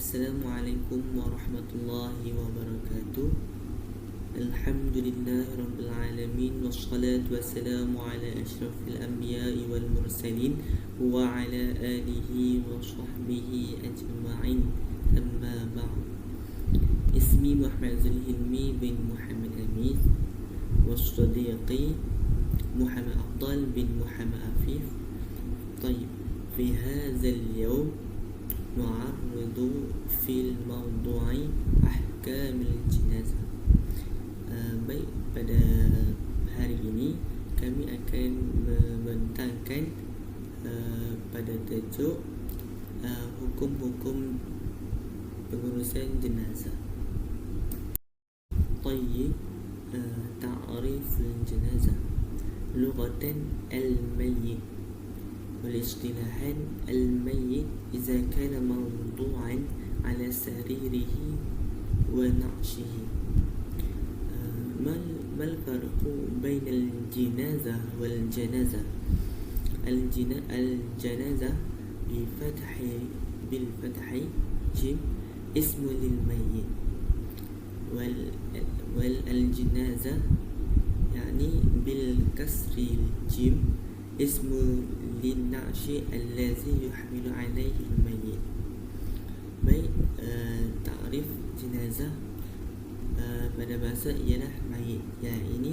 Assalamualaikum warahmatullahi wabarakatuh. Alhamdulillahi rabbil alamin, wassalatu wassalamu ala asyrafil anbiya'i wal mursalin wa ala alihi wa sahbihi ajma'in, amma ba'd. Ismi Muhammad Zulhilmi bin Muhammad Amin, wassadiqi Muhammad Afdal bin Muhammad Afif. طيب، في هذا اليوم نعرض في الموضوع أحكام الجنازة. Baik, pada hari ini kami akan membentangkan pada tajuk hukum-hukum pengurusan jenazah. طيب، تعريف الجنازة لغة الميت، والاصطلاحا الميت إذا كان موضوعا على سريره ونعشه. ما الفرق بين الجنازة والجنازة؟ الجنازة بالفتح جيم اسم للميت، والجنازة يعني بالكسر الجيم اسم للنعش الذي يحمل عليه الميت. Baik, takrif jenazah pada bahasa ialah mayit. Yang ini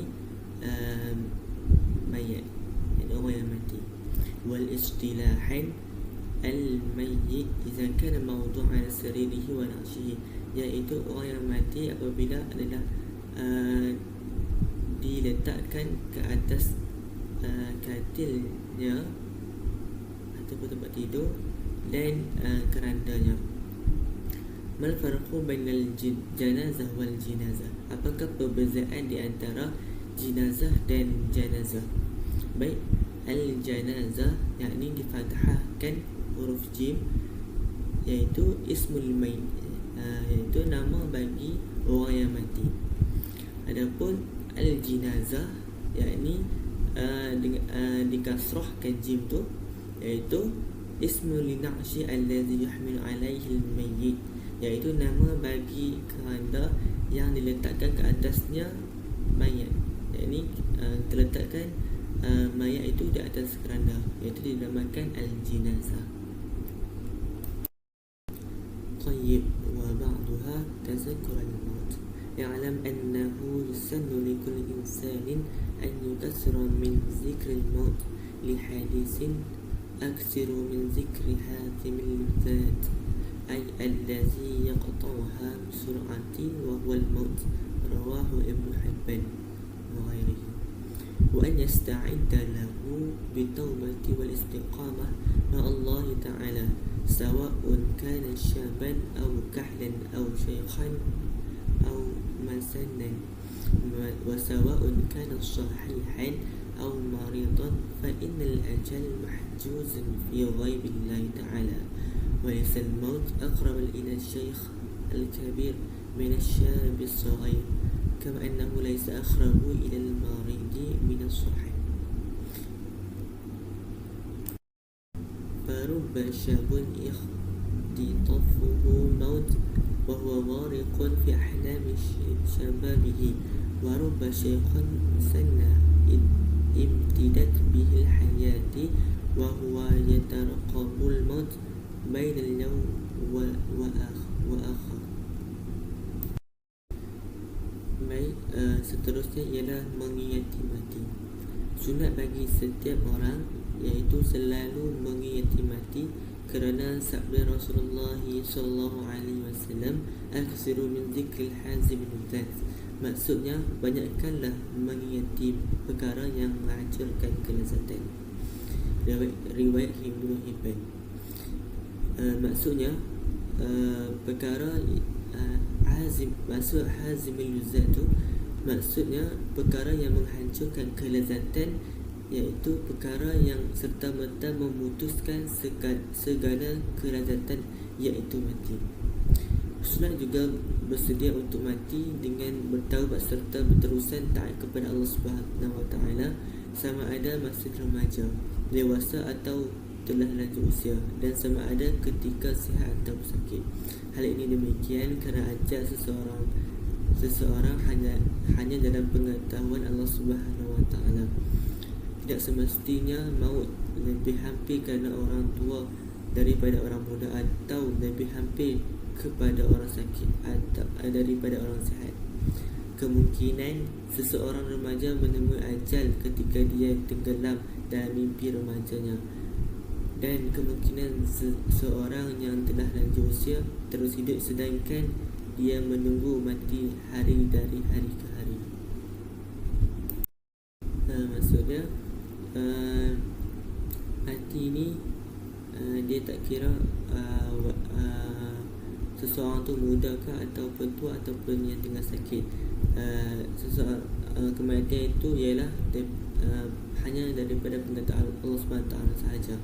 mayat, yang orang yang mati. Wal istilahan al-mayyit idza kana mawdu'an ala saririhi wa na'shihi, iaitu orang yang mati apabila adalah diletakkan ke atas katilnya ataupun tempat tidur dan kerandanya. Mal farqu bainal janazah wal jinazah? Apakah perbezaan di antara jenazah dan janazah? Baik, al janazah yakni difathahkan huruf jim, iaitu ismul mayyit, iaitu nama bagi orang yang mati. Adapun al jinazah yakni dikasrahkan jim tu, iaitu ismul lina'shi alladhi yuhmilu alaihi al-mayyit, iaitu nama bagi keranda yang diletakkan ke atasnya mayat. Yakni terletakkan mayat itu di atas keranda, iaitu dinamakan al-jinazah. طيب، وبعضها تذكر الموت. يعلم أنه يسن لكل إنسان أن يكثر من ذكر الموت لحادث أكثر من ذكر هاتم اللذات، أي الذي يقطعها بسرعة وهو الموت. رواه ابن حبان وغيره. وأن يستعد له بالتوبة والاستقامة مع الله تعالى، سواء كان شابا أو كحلا أو شيخا أو مسنا، وسواء كان صحيحا أو مريضا، فإن الأجل محجوز في غيب الله تعالى. وليس الموت أقرب إلى الشيخ الكبير من الشاب الصغير، كما أنه ليس أقرب إلى المريض من الصحيح. فرب شاب يختطفه موت وهو غارق في أحلام شبابه، ورب شيخ سنة امتدت به الحياة وهو يترقب الموت بين اليوم وآخر. Baik, seterusnya ialah mengingati mati. Sunat bagi setiap orang iaitu selalu mengingati mati, kerana sabda Rasulullah sallallahu alaihi wasallam, aksiru min zikril hazim al-dzat. Maksudnya, banyakkanlah mengingati perkara yang menghancurkan kelezatan. Riwayat Ibnu Hibban. Maksudnya perkara hazim, maksud hazim al-luzzat tu maksudnya perkara yang menghancurkan kelezatan, iaitu perkara yang serta-merta memutuskan segala kelezatan, iaitu mati. Sunat juga bersedia untuk mati dengan bertaubat serta berterusan taat kepada Allah Subhanahu Wa Taala, sama ada masih remaja, dewasa atau telah lanjut usia, dan sama ada ketika sihat atau sakit. Hal ini demikian kerana ajal seseorang hanya dalam pengetahuan Allah Subhanahu Wa Taala. Tidak semestinya maut lebih hampir kerana orang tua daripada orang muda, atau lebih hampir kepada orang sakit atau daripada orang sihat. Kemungkinan seseorang remaja menemui ajal ketika dia tenggelam dalam mimpi remajanya, dan kemungkinan seseorang yang telah lanjut usia terus hidup sedangkan dia menunggu mati hari dari hari ke hari. Maksudnya mati ni dia tak kira seseorang tu muda ke ataupun tua ataupun yang tengah sakit. Kematian itu ialah hanya daripada pengetahuan Allah SWT sahaja.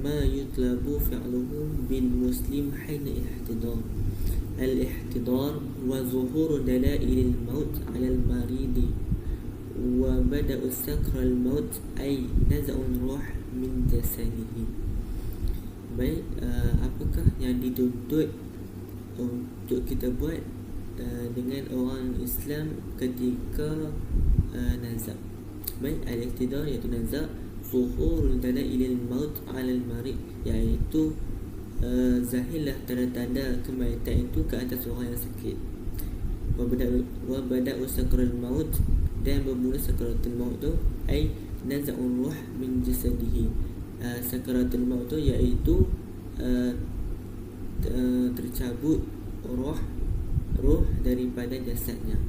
Ma yutlabu fi'luhu bil muslim hina ihtidar. Al-ihtidar wa zuhur dalail al-maut 'ala al-marid wa bada'u sakr al-maut ay naz'un ruh min jasadihi. Baik, apakah yang dituntut untuk kita buat dengan orang Islam ketika nazak? Baik, al-ihtidar iaitu nazak, zuhurul dalailil maut 'alal marid, iaitu zahirlah tanda-tanda kematian itu ke atas orang yang sakit. Wa bada'u sakrul maut, dan bermula sakratul maut tu ai naz'un ruh min jasadihi. Sakratul maut tu iaitu tercabut roh daripada jasadnya.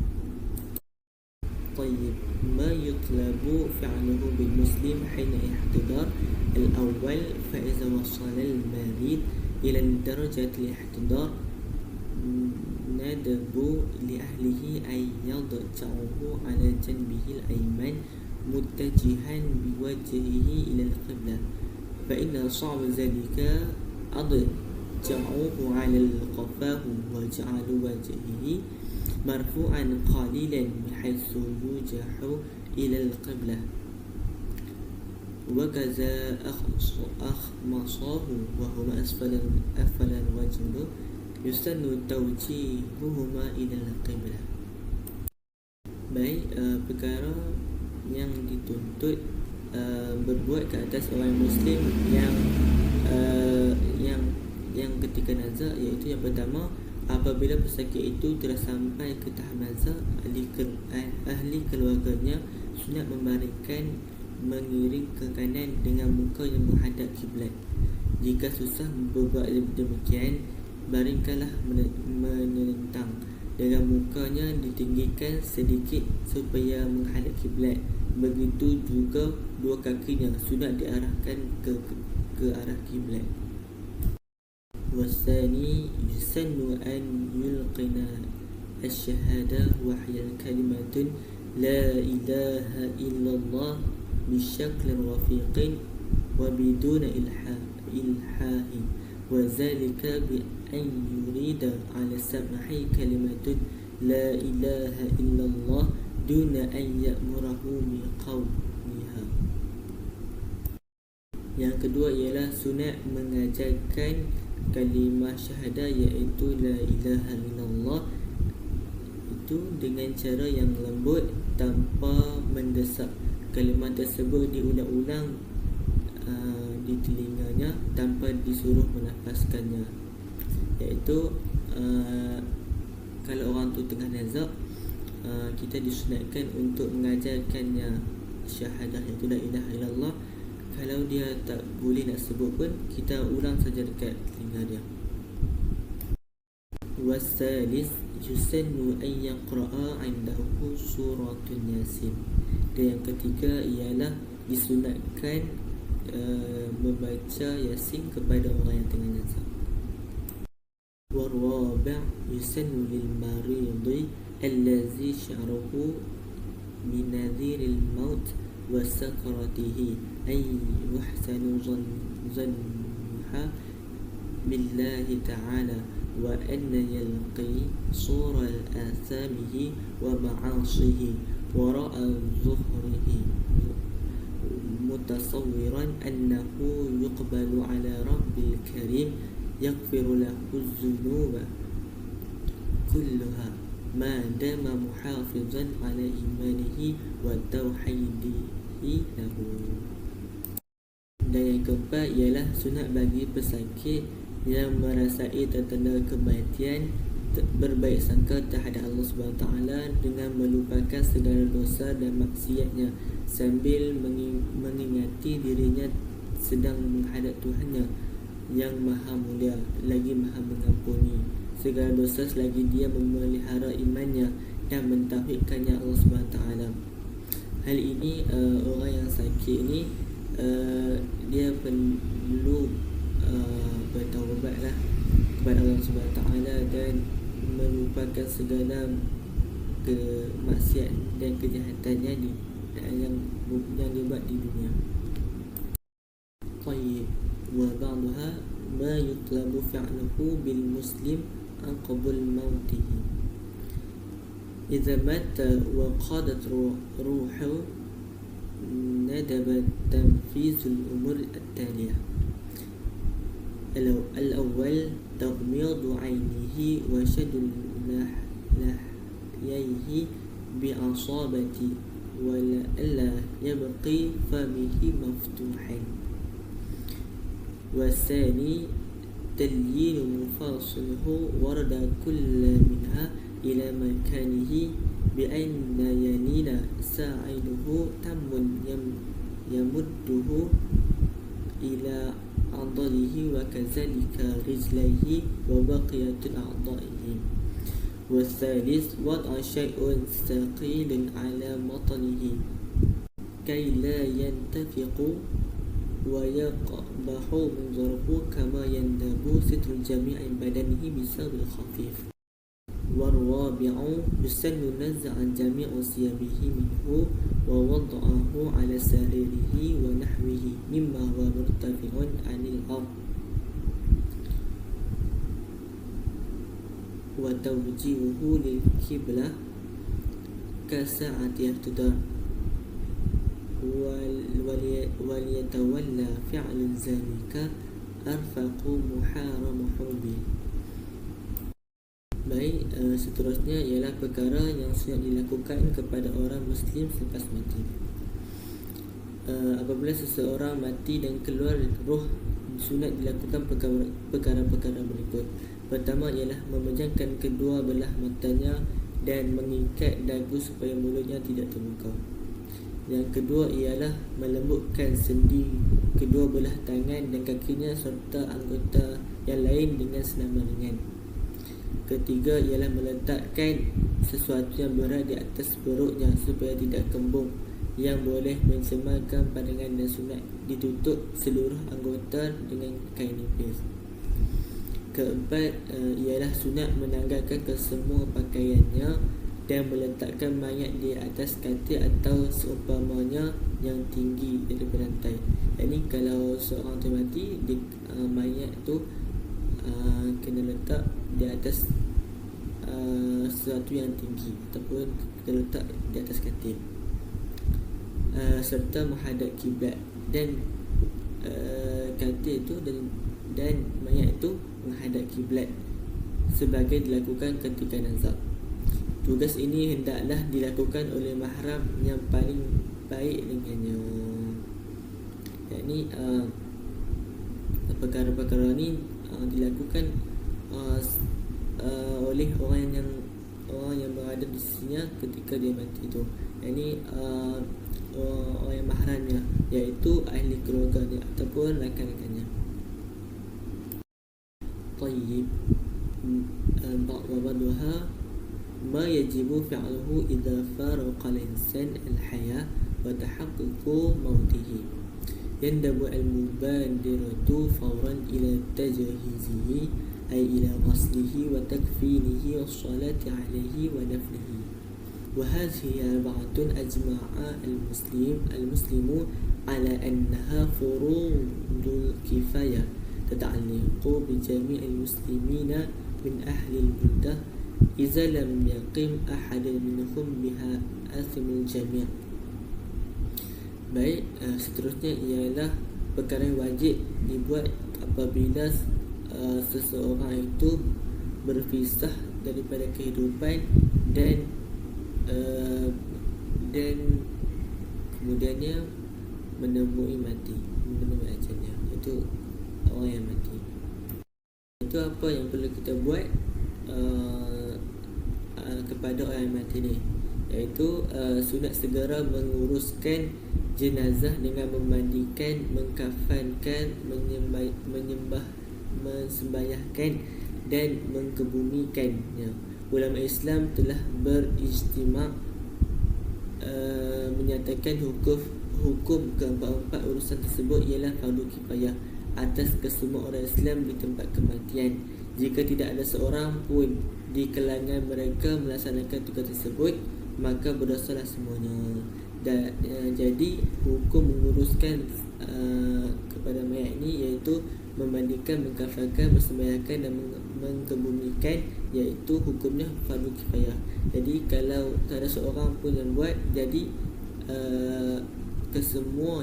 طيب ما يطلب فعله بالمسلم حين احتضار الأول فإذا وصل المريض إلى درجة الاحتضار ندب لأهله أن يضجعه على جنبه الأيمن متجها بوجهه إلى القبلة، فإن صعب ذلك أضجعوه على قفاه وجعل وجهه مرفوعا قليلا بحيث يوجه إلى القبلة، وكذا أخمصاه وهما أسفل الوجه يسن توجيههما إلى القبلة. Baik, perkara yang dituntut berbuat ke atas orang Muslim yang ketika nazak, iaitu yang pertama, apabila pesakit itu telah sampai ke tahap nazak, ahli keluarganya sunat membaringkan mengiring ke kanan dengan muka yang menghadap kiblat. Jika susah berbuat demikian, baringkanlah menentang dengan mukanya ditinggikan sedikit supaya menghadap kiblat. Begitu juga dua kakinya sunat diarahkan ke arah kiblat. والثاني يسن أن يلقن الشهادة وهي الكلمة لا إله إلا الله بشكل رفيق وبدون إلحاح، وذلك بأن يريد على السمع كلمة لا إله إلا الله دون أن يأمره بقولها. Yang kedua ialah sunat mengajarkan kalimah syahadah, iaitu la ilaha illallah, itu dengan cara yang lembut tanpa mendesak. Kalimah tersebut diulang-ulang di telinganya tanpa disuruh melafazkannya. Iaitu kalau orang tu tengah nazak, kita disunatkan untuk mengajarkannya syahadah, iaitu la ilaha illallah. Kalau dia tak boleh nak sebut pun, kita ulang saja dekat telinga dia. Wasalis yusannu an yaqra'a 'indahu suratul yasin. Dan yang ketiga ialah disunatkan membaca yasin kepada orang yang tengah nazak. Warabi' yusannu lil maridi allazi sya'ruhu min nadhiril maut wa sakaratihi ay yuhsanu zannuha billahi ta'ala wa anna yalqi sura al-athamihi wa ma'asihi wara'a zuhrihi mutasawwiran annahu yuqbalu ala rabbil karim yaghfiru lahu dzunuba kullaha ma dama muhafizan ala imanihi wa tauhidihi lahu. Dan yang keempat ialah sunat bagi pesakit yang merasai tanda kematian berbaik sangka terhadap Allah SWT dengan melupakan segala dosa dan maksiatnya sambil mengingati dirinya sedang menghadap Tuhannya yang maha mulia lagi maha mengampuni segala dosa selagi dia memelihara imannya dan mentauhidkannya Allah SWT. Hal ini orang yang sakit ni dia perlu bertaubatlah kepada Allah SWT dan melupakan segala kemaksiatan dan kejahatannya yang dibuat di dunia. Tayyib wa ba'daha ma yutlabu fi'luhu bil muslim an qabul mautihi. Idza mata wa qadat ruhu ندب تنفيذ الأمور التالية. الأول تغميض عينه وشد لحييه بعصابة ولا يبقي فمه مفتوحا. والثاني تليين مفاصله ورد كل منها إلى مكانه بأن يلين ساعده تم يمده إلى عضله وكذلك رجليه وبقية أعضائه. والثالث وضع شيء ثقيل على بطنه كي لا ينتفق ويقبح منظره كما يندب ستر جميع بدنه بثوب خفيف. والرابع يسن نزع جميع ثيابه منه ووضعه على سريره ونحوه مما هو مرتفع عن الأرض وتوجيهه للقبلة كساعة اهتدار وليتولى فعل ذلك أرفق محارمه به. Baik, seterusnya ialah perkara yang sunat dilakukan kepada orang Muslim selepas mati. Apabila seseorang mati dan keluar roh, sunat dilakukan perkara-perkara berikut. Pertama ialah memejamkan kedua belah matanya dan mengikat dagu supaya mulutnya tidak terbuka. Yang kedua ialah melembutkan sendi kedua belah tangan dan kakinya serta anggota yang lain dengan senama ringan. Ketiga ialah meletakkan sesuatu yang berat di atas perutnya supaya tidak kembung, yang boleh mencemarkan pandangan, dan sunat ditutup seluruh anggota dengan kain nipis. Keempat ialah sunat menanggalkan kesemua pakaiannya dan meletakkan mayat di atas katil atau seumpamanya yang tinggi dari berantai. Jadi kalau seorang tu mati, mayat tu kena letak di atas sesuatu yang tinggi ataupun kita letak di atas katil, serta menghadap kiblat, dan katil itu dan mayat itu menghadap kiblat sebagai dilakukan ketika nazak. Tugas ini hendaklah dilakukan oleh mahram yang paling baik dengannya. Yakni perkara-perkara ni dilakukan oleh orang yang berada di sisinya ketika dia mati itu. Yakni orang yang mahramnya, iaitu ahli keluarga dia ataupun rakan-rakannya. Tayyib ba'daha ma yajibu fi'luhu idza faraqa al-insan al-hayah wa tahaqququ mautihi. يندب المبادرة فورا إلى تجهيزه أي إلى غسله وتكفينه والصلاة عليه ونفله. وهذه أربعة أجمع المسلم على أنها فروض الكفاية تتعلق بجميع المسلمين من أهل البلدة. إذا لم يقم أحد منهم بها آثم الجميع. Baik, seterusnya ialah perkara yang wajib dibuat apabila seseorang itu berpisah daripada kehidupan dan dan kemudiannya menemui ajalnya. Itu orang yang mati. Itu apa yang perlu kita buat kepada orang yang mati ni, iaitu sunat segera menguruskan jenazah dengan memandikan, mengkafankan, mensembayahkan dan mengkebumikannya. Ulama Islam telah berijtima' menyatakan hukum keempat-empat urusan tersebut ialah fardu kifayah atas kesemua orang Islam di tempat kematian. Jika tidak ada seorang pun di kalangan mereka melaksanakan tugas tersebut, maka berdosalah semuanya. Jadi hukum menguruskan kepada mayat ini iaitu memandikan, mengkafankan, mensembayahkan dan mengkebumikan, iaitu hukumnya fardu kifayah. Jadi kalau tak ada seorang pun yang buat, jadi kesemua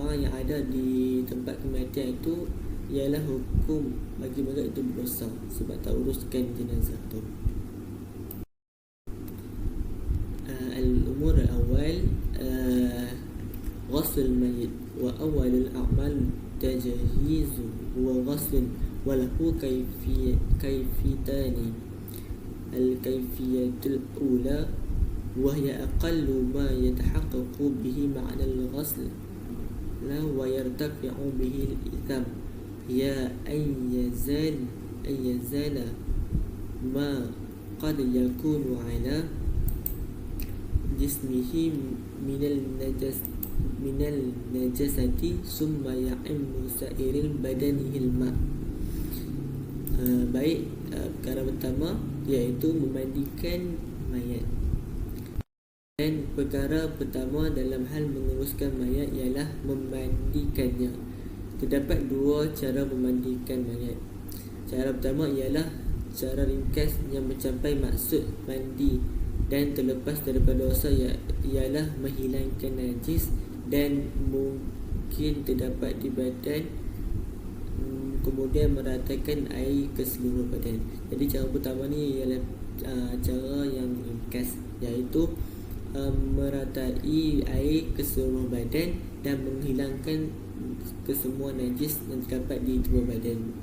orang yang ada di tempat kematian itu ialah hukum bagi mereka itu berdosa sebab tak uruskan jenazah tu. Al-umur al-awwal ghusl al-mayyit wa awwal al-a'mal tajhiz wa ghusl wa lahu kayfiyatan. Al-kayfiyatul ula wa hiya aqallu ma yatahaqqaqu bihi ma'na al-ghusl la wa yartafi'u bihi al-itham ya an yazala ma qad yakunu ala jismihi minal najasati summa ya'immu sa'iril badanihil ma'. Baik, perkara pertama iaitu memandikan mayat. Dan perkara pertama dalam hal menguruskan mayat ialah memandikannya. Terdapat dua cara memandikan mayat. Cara pertama ialah cara ringkas yang mencapai maksud mandi dan terlepas daripada dosa, ialah menghilangkan najis dan mungkin terdapat di badan, kemudian meratakan air ke seluruh badan. Jadi cara pertama ni ialah cara yang ringkas, iaitu meratai air ke seluruh badan dan menghilangkan kesemua najis yang terdapat di tubuh badan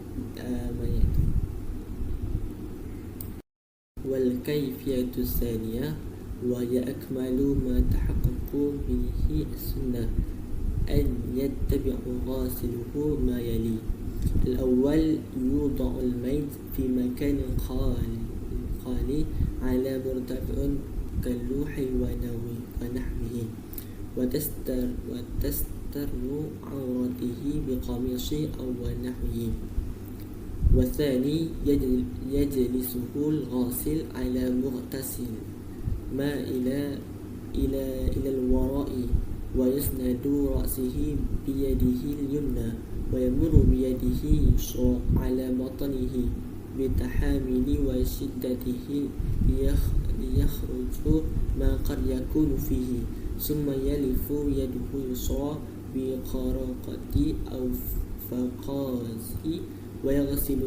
mayat. Wal kayfiyatu tsaniyah wa ya akmalu ma tahaqqaqu bihi as-sunnah an yattabi'u ghasiluhu ma yali. Al-awwal yudau al-mayt fi makan khali ala murtafi'un kalluhi wa nahwihi wa tastarnu awratihi biqamisi aw nahwihi. والثاني يجلسه الغاسل على مغتسل ما إلى الوراء ويسند رأسه بيده اليمنى ويمر بيده اليسرى على بطنه بتحامل وشدته ليخرج ما قد يكون فيه ثم يلف يده اليسرى بخرقة أو فقاز ويغسل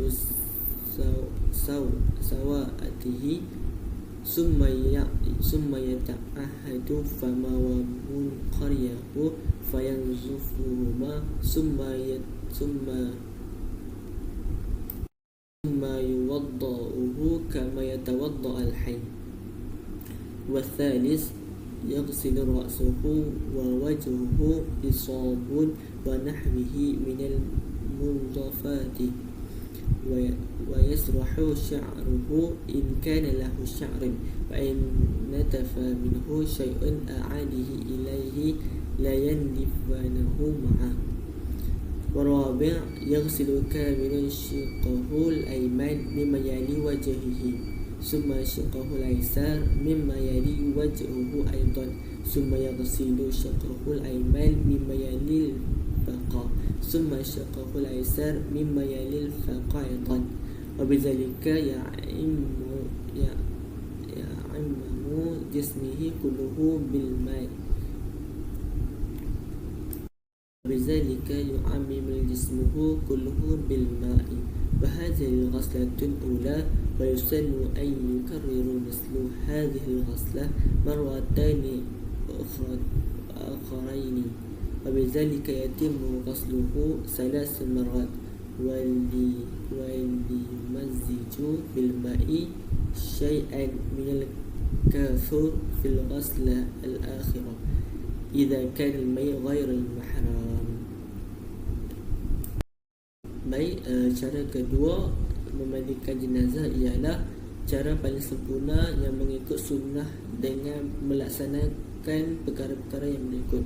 سواءته ثم يتعهد فما ومنقريه فينظفهما ثم يوضأه كما يتوضأ الحي. والثالث يغسل رأسه ووجهه بصابون ونحوه من المنظفات ويسرح شعره إن كان له شعر، فإن نتف منه شيء أعاده إليه لا ينلفنه معه. والرابع يغسل كاملا شقه الأيمن مما يلي وجهه ثم شقه الأيسر مما يلي وجهه أيضا ثم يغسل شقه الأيمن مما يلي الفقه ثم شقه الأيسر مما يلي الفقه أيضا وبذلك يعم جسمه كله بالماء. بذلك يعمم جسمه كله بالماء وهذه الغسلة الأولى ويسن أن يكرر مثل هذه الغسلة مرتين أخرين وبذلك يتم غسله 3 مرات وليمزج بالماء شيئا من الكافور في الغسلة الآخرة إذا كان الماء غير المحرم. Baik, cara kedua memandikan jenazah ialah cara paling sempurna yang mengikut sunnah dengan melaksanakan perkara-perkara yang berikut.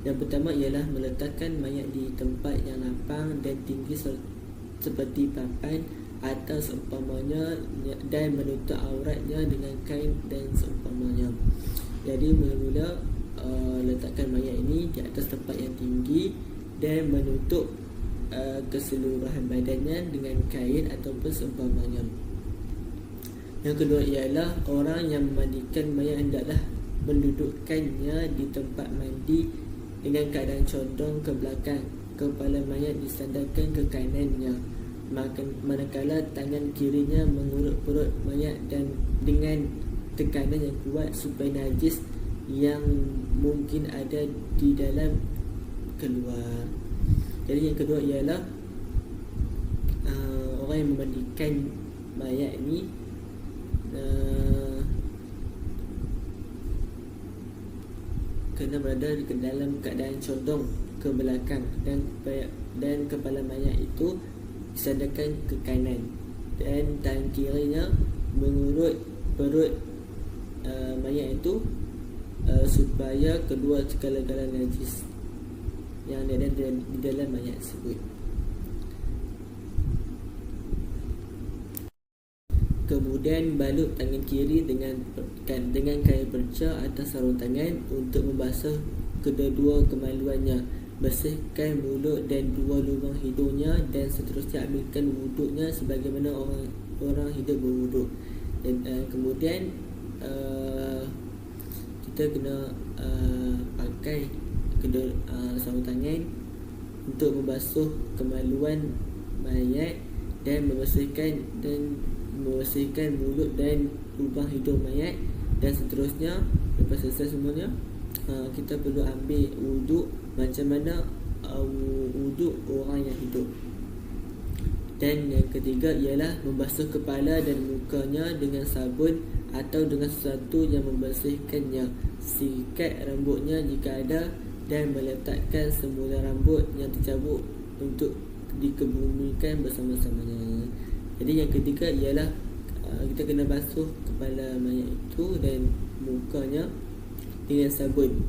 Yang pertama ialah meletakkan mayat di tempat yang lapang dan tinggi seperti papan atau seumpamanya dan menutup auratnya dengan kain dan seumpamanya. Jadi mula-mula letakkan mayat ini di atas tempat yang tinggi dan menutup keseluruhan badannya dengan kain ataupun seumpamanya. Yang kedua ialah orang yang memandikan mayat hendaklah mendudukkannya di tempat mandi dengan keadaan condong ke belakang, kepala mayat disandarkan ke kanannya, manakala tangan kirinya mengurut perut mayat dan dengan tekanan yang kuat supaya najis yang mungkin ada di dalam keluar. Jadi yang kedua ialah orang yang memandikan mayat ni kena berada di dalam keadaan condong ke belakang dan kepala mayat itu disandarkan ke kanan dan tangan kirinya mengurut perut mayat itu supaya keluar segala-gala najis yang ada di dalam mayat tersebut. Kemudian balut tangan kiri dengan kain perca atas sarung tangan untuk membasuh kedua-dua kemaluannya. Bersihkan mulut dan 2 lubang hidungnya dan seterusnya ambilkan wuduknya sebagaimana orang hidup berwuduk. Dan kemudian kita kena pakai sarung tangan untuk membasuh kemaluan mayat dan membersihkan mulut dan lubang hidung mayat. Dan seterusnya, lepas selesai semuanya, kita perlu ambil wuduk macam mana wuduk orang yang hidup. Dan yang ketiga ialah membasuh kepala dan mukanya dengan sabun atau dengan sesuatu yang membersihkannya, sikat rambutnya jika ada, dan meletakkan semula rambut yang tercabut untuk dikebumikan bersama-samanya. Jadi yang ketiga ialah kita kena basuh kepala mayat itu dan mukanya dengan sabun,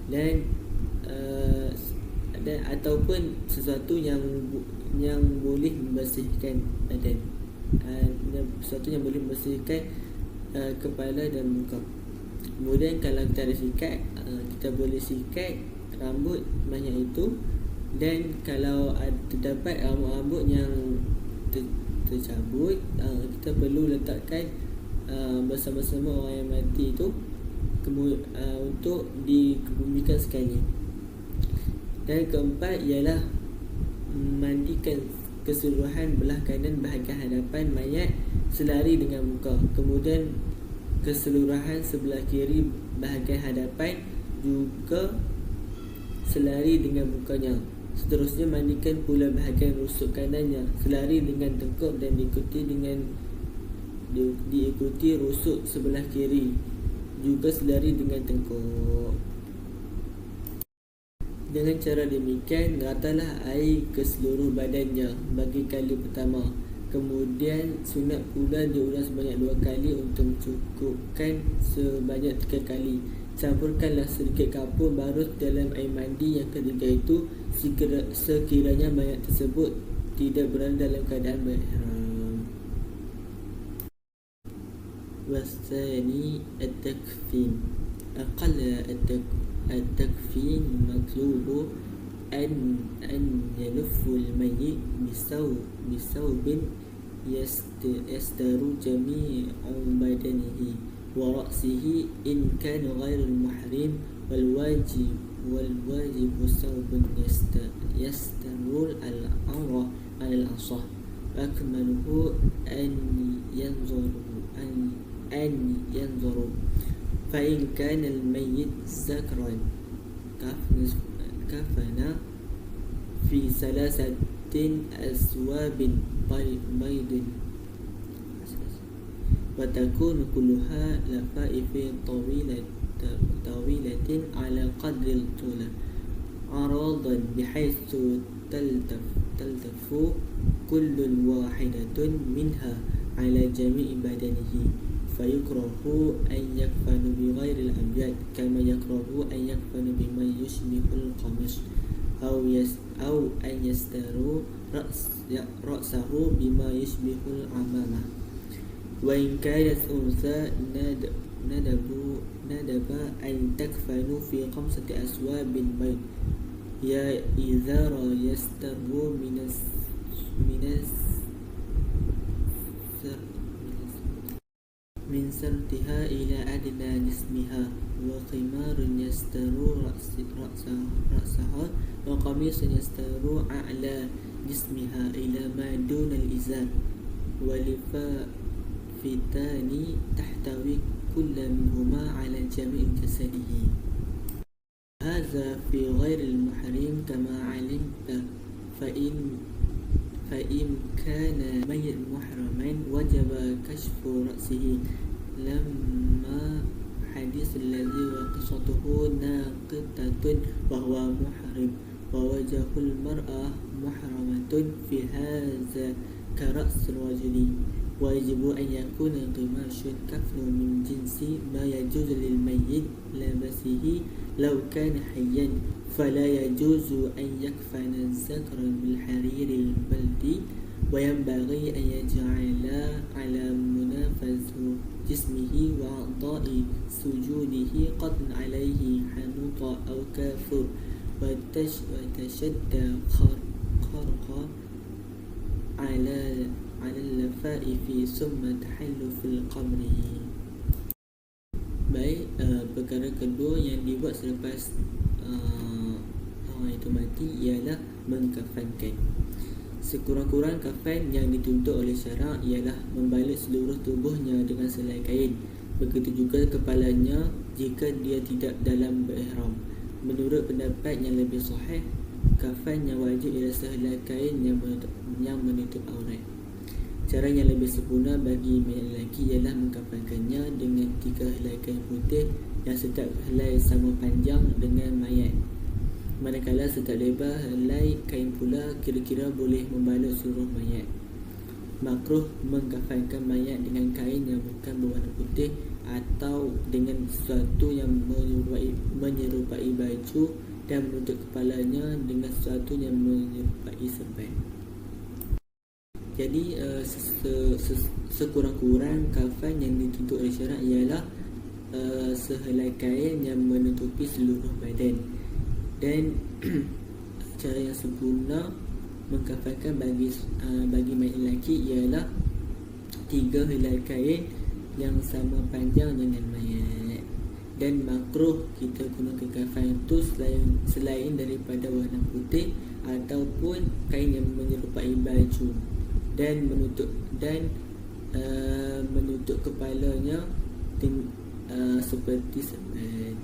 dan ataupun sesuatu yang boleh membersihkan badan, sesuatu yang boleh membersihkan kepala dan muka. Kemudian kalau kita ada sikat, kita boleh sikat rambut mayat itu. Dan kalau terdapat rambut-rambut yang tercabut, kita perlu letakkan bersama-sama orang yang mati itu untuk dikebumikan sekali. Dan keempat ialah mandikan keseluruhan belah kanan bahagian hadapan mayat selari dengan muka. Kemudian keseluruhan sebelah kiri bahagian hadapan juga selari dengan mukanya. Seterusnya mandikan pula bahagian rusuk kanannya selari dengan tengkuk dan diikuti rusuk sebelah kiri juga selari dengan tengkuk. Dengan cara demikian, ratalah air ke seluruh badannya bagi kali pertama. Kemudian sunat pula diulang sebanyak 2 kali untuk mencukupkan sebanyak 3 kali. Campurkanlah sedikit kapur barus dalam air mandi yang ketiga itu sekiranya mayat tersebut tidak berada dalam keadaan berihram. Wasani at-takfin. Aqalla at-takfin matlubu an yaluffu al-mayyit bisawbin yastaru jami'u badanihi wa ra'sihi in kana ghairu al-muhrim wal والواجب ثوب يستر العورة على الأصح وأكمله أن ينظروا فإن كان الميت ذكرا كفن في 3 أثواب بيض وتكون كلها لفائف طويلة على قدر الطول عرضا بحيث تلتف كل واحدة منها على جميع بدنه فيكره أن يكفن بغير الأبيض كما يكره أن يكفن بما يشبه القميص أو أن يستر رأسه بما يشبه العمامة وإن كانت أنثى ندب أن تكفن في 5 أثواب بيض إذا يستر من سرتها إلى أدنى جسمها وخمار يستر رأسها وقميص يستر أعلى جسمها إلى ما دون الإزار ولفافتان تحتوي كل منهما على جميع جسده هذا في غير المحرم كما علمت فإن كان ميت محرما وجب كشف رأسه لما حديث الذي وقصته ناقطة وهو محرم ووجه المرأة محرمة في هذا كرأس الرجل ويجب أن يكون قماش كفن من جنس ما يجوز للميت لبسه لو كان حيا فلا يجوز أن يكفن الذكر بالحرير البلدي وينبغي أن يجعل على منافذ جسمه وأعضاء سجوده قطن عليه حنوط أو كافر وتشد خرقة على اللفائف ثم تحل في القبر. Baik, perkara kedua yang dibuat selepas orang itu mati ialah mengkafankan. Sekurang-kurang kafan yang dituntut oleh syarak ialah membalut seluruh tubuhnya dengan selai kain. Begitu juga kepalanya jika dia tidak dalam berihram. Menurut pendapat yang lebih sahih, kafan yang wajib ialah sehelai kain yang menutup aurat. Cara yang lebih sempurna bagi mayat lelaki ialah mengkafankannya dengan 3 helai kain putih yang setiap helai sama panjang dengan mayat. Manakala setiap lebar helai kain pula kira-kira boleh membalut seluruh mayat. Makruh mengkafankan mayat dengan kain yang bukan berwarna putih atau dengan sesuatu yang menyerupai baju dan menutup kepalanya dengan sesuatu yang menyerupai serban. Jadi sekurang-kurang kafan yang dituntut oleh syarak ialah sehelai kain yang menutupi seluruh badan. Dan cara yang sempurna mengkafankan bagi mayat lelaki ialah 3 helai kain yang sama panjang dengan mayat. Dan makruh kita gunakan kafan itu selain daripada warna putih ataupun kain yang menyerupai baju dan menutup kepalanya seperti serban.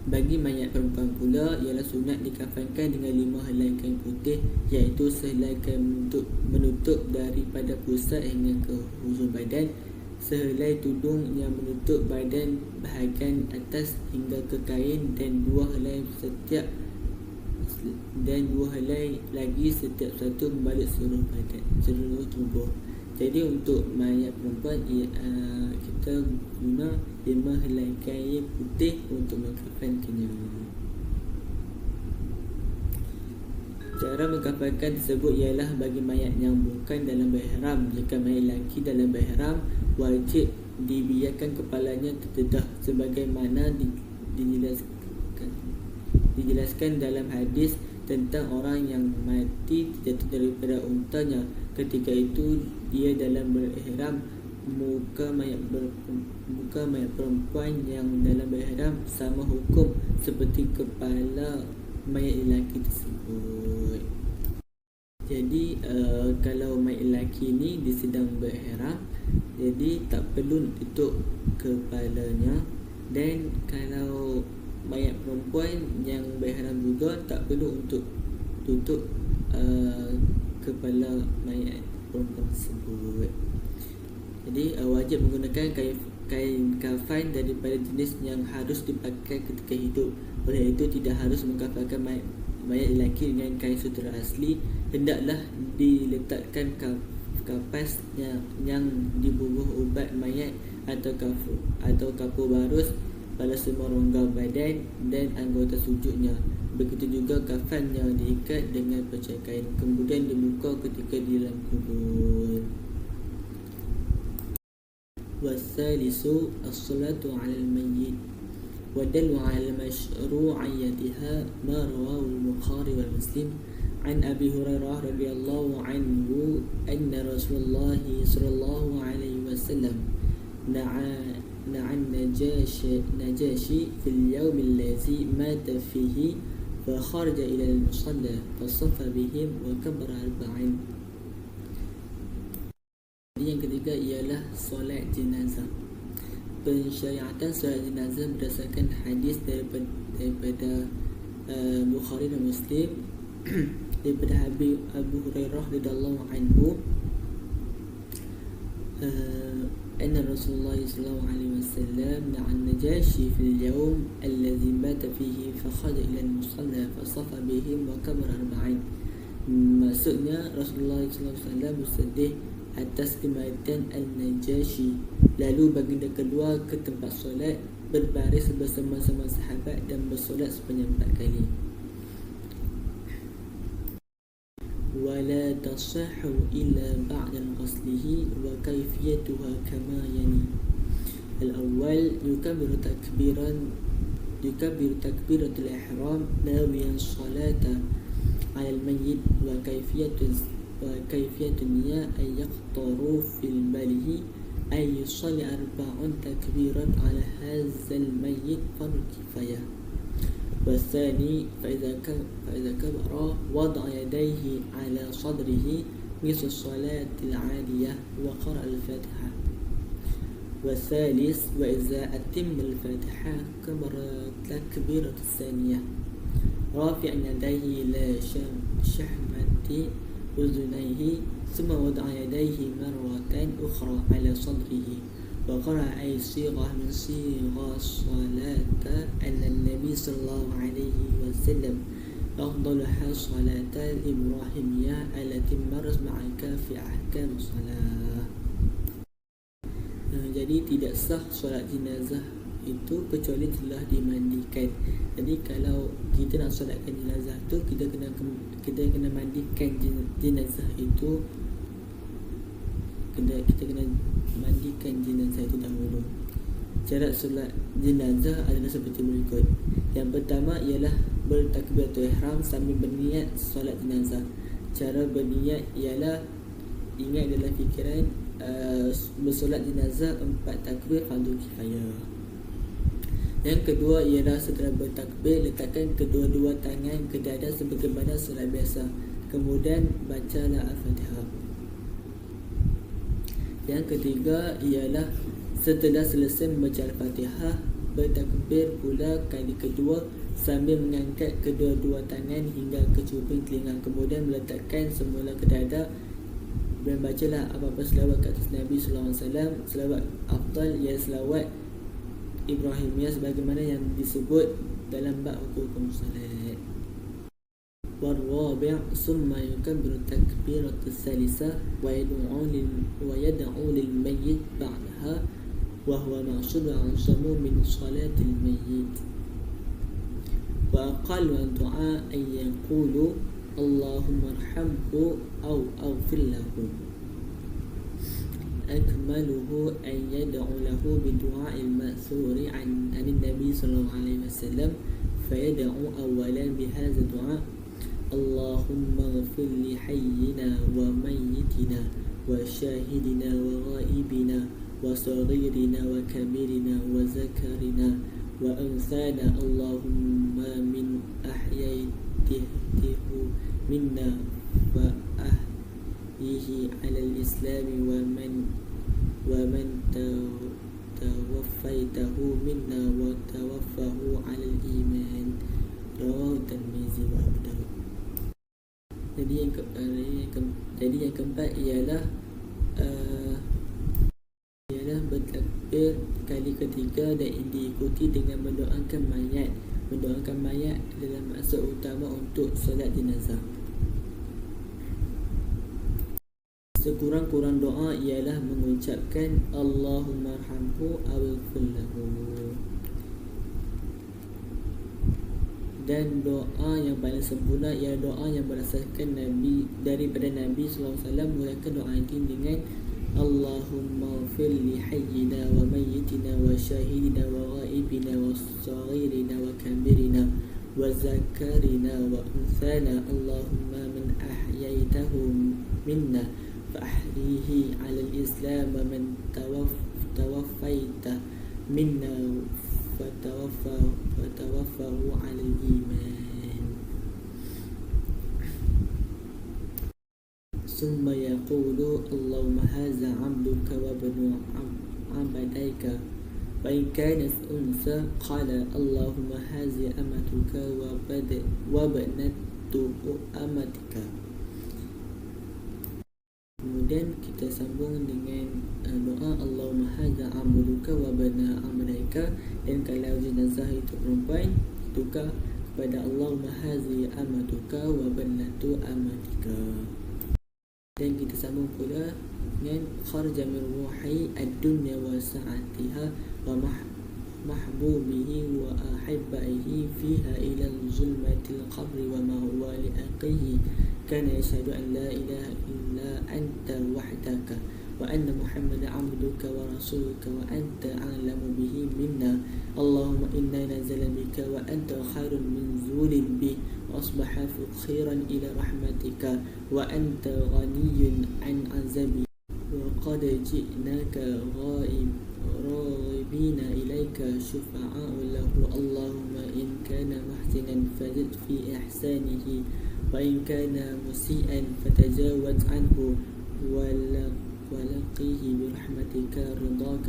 Bagi mayat perempuan pula ialah sunat dikafankan dengan 5 helai kain putih, iaitu sehelai kain menutup daripada pusat hingga ke hujung badan, sehelai tudung yang menutup badan bahagian atas hingga ke kain, dan 2 helai lagi setiap satu membalut seluruh badan, seluruh tubuh. Jadi untuk mayat perempuan kita guna 5 helai kain putih untuk mengkafankannya. Cara mengkafankan tersebut ialah bagi mayat yang bukan dalam berihram. Jika mayat lelaki dalam berihram, wajib dibiarkan kepalanya terdedah sebagaimana dijelaskan dalam hadis tentang orang yang mati jatuh daripada untanya. Ketika itu dia dalam berihram, muka mayat perempuan yang dalam berihram sama hukum seperti kepala mayat lelaki tersebut. Jadi kalau mayat lelaki ni dia sedang berihram, jadi tak perlu tutup kepalanya. Dan kalau mayat perempuan yang berihram juga tak perlu untuk tutup kepala mayat perempuan tersebut. Jadi wajib menggunakan kain kafan daripada jenis yang harus dipakai ketika hidup. Oleh itu tidak harus mengkafankan mayat lelaki dengan kain sutera asli. Hendaklah diletakkan kapas yang dibubuh ubat mayat atau kapur barus pada semua rongga badan dan anggota sujudnya. Begitu juga kafan yang diikat dengan percaya kain, kemudian dibuka ketika di dalam kubur. Wasalisu as-salatu 'ala al-mayyit wa dallu 'ala mashru'iyyatiha ma rawahu al-Bukhari wal Muslim an Abi Hurairah radhiyallahu anhu anna Rasulullah sallallahu alaihi wasallam na'a النجاشي في اليوم الذي مات فيه فخرج إلى المصلى فصف بهم وكبر 4. Yang ketiga ialah solat jenazah. Pensyariatan solat jenazah berdasarkan hadis daripada Bukhari dan Muslim daripada Abu Hurairah radhiyallahu anhu أن رسول الله صلى الله عليه وسلم نعى النجاشي في اليوم الذي مات فيه فخرج إلى المصلى فصف بهم وكبر 4. Maksudnya Rasulullah SAW bersedih atas kematian Al-Najashi, lalu baginda keluar ke tempat solat, berbaris bersama-sama sahabat dan bersolat sebanyak 4 kali. ولا تصح إلا بعد غسله وكيفيتها كما يلي. الأول يكبر تكبيرة الإحرام ناويا الصلاة على الميت وكيفية النية أن يقطر في باله أن يصلي 4 تكبيرات على هذا الميت فرض كفاية. والثاني فإذا كبر وضع يديه على صدره مثل الصلاة العادية وقرأ الفاتحة. والثالث وإذا أتم الفاتحة كبر التكبيرة الثانية رافعا يديه إلى شحمة أذنيه ثم وضع يديه مرة أخرى على صدره وقرأ أي صيغة من صيغ الصلاة أن النبي صلى الله عليه وسلم أفضلها صلاة الإبراهيمية التي مرت معك في أحكام الصلاة. Jadi tidak sah solat jenazah itu kecuali telah dimandikan. Jadi kalau kita nak solatkan jenazah tu, kita kena mandikan jenazah itu. Kita kena mandikan jenazah itu dahulu. Cara solat jenazah adalah seperti berikut. Yang pertama ialah bertakbiratul ihram sambil berniat solat jenazah. Cara berniat ialah ingat dalam fikiran bersolat jenazah 4 takbir fardu kifayah. Yang kedua ialah setelah bertakbir, letakkan kedua-dua tangan ke dada sebagaimana solat biasa. Kemudian bacalah Al-Fatihah. Yang ketiga ialah setelah selesai membaca Al-Fatihah, bertakbir pula kali kedua sambil mengangkat kedua-dua tangan hingga ke cuping telinga. Kemudian meletakkan semula ke dada dan bacalah apa-apa selawat ke atas Nabi SAW. Selawat afdal ialah selawat Ibrahimiyah sebagaimana yang disebut dalam bab hukum salat. والرابع ثم يكبر التكبيرة الثالثة ويدعو للميت بعدها وهو مقصود أعظم من صلاة الميت. وأقل الدعاء أن يقول اللهم ارحمه أو أغفر له. أكمله أن يدعو له بدعاء المأثور عن النبي صلى الله عليه وسلم فيدعو أولا بهذا الدعاء اللهم اغفر لحينا وميتنا وشاهدنا وغائبنا وصغيرنا وكبيرنا وذكرنا وأنثانا اللهم من أحييته منا فأحيه على الإسلام ومن توفيته منا وتوفه على الإيمان رواه الترمذي وأبو داود. Jadi yang keempat ialah bertakbir kali ketiga dan diikuti dengan mendoakan mayat. Mendoakan mayat adalah maksud utama untuk solat jenazah. Sekurang-kurang doa ialah mengucapkan Allahumma arhamhu awighfir lahu. Dan doa yang paling sempurna ialah doa yang berdasarkan daripada Nabi SAW. Mulakan doa ini dengan Allahumma ighfir li hayyina wa mayyitina wa syahidina wa ghaibina wa saghirina wa kabirina wa zakarina wa unthana Allahumma man ahyaitahu minna fa'ahyihi 'ala al-islam wa man tawaffaita minna fatawaffahu 'ala al-iman. ثم يقول اللهم هذا عبدك وابن عبديك فإن كانت أنثى قال اللهم هذه أمتك وابنة أمتك. Kemudian kita sambung dengan doa Allahumma hadza amruka wa bana amrika. Dan kalau jenazah itu perempuan, tukar kepada Allahumma hazi amatuka wa banatu amatika. Dan kita sambung pula dengan kharja min ruhi ad-dunya wa sa'atiha wa mahbubihi wa ahibbaihi fiha ila zulmatil qabri wa ma huwa li aqihi kana yashhadu an la ilaha illa anta wahdaka wa anna muhammadan abduka wa rasuluka wa anta a'lamu bihi minna. Allahumma inna nazala bika wa anta khairun min zulin bi وأصبح فقيرا إلى رحمتك وأنت غني عن عذابي وقد جئناك راغبين إليك شفعاء له. اللهم إن كان محسنا فزد في إحسانه وإن كان مسيئا فتجاوز عنه ولقيه برحمتك رضاك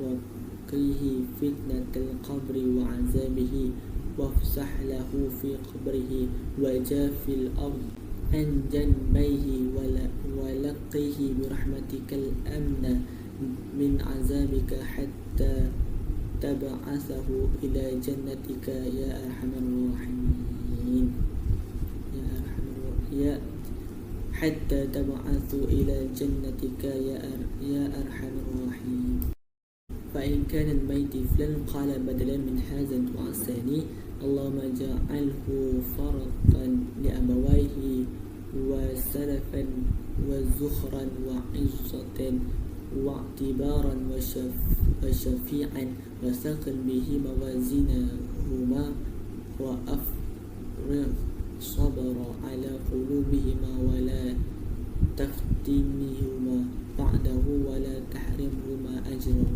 وقيه فتنة القبر وعذابه وافسح له في قبره وجاف الأرض عن جنبيه ولقيه برحمتك الأمن من عذابك حتى تبعثه إلى جنتك يا أرحم الراحمين حتى تبعث إلى جنتك يا أرحم الراحمين. فإن كان الميت فلان قال بدلا من هذا الدعاء الثاني اللهم اجعله فرطا لأبويه وسلفا وزخرا وعزة واعتبارا وشفيعا وثقل به موازينهما وأفرغ صبر على قلوبهما ولا تفتنهما بعده ولا تحرمهما أجره.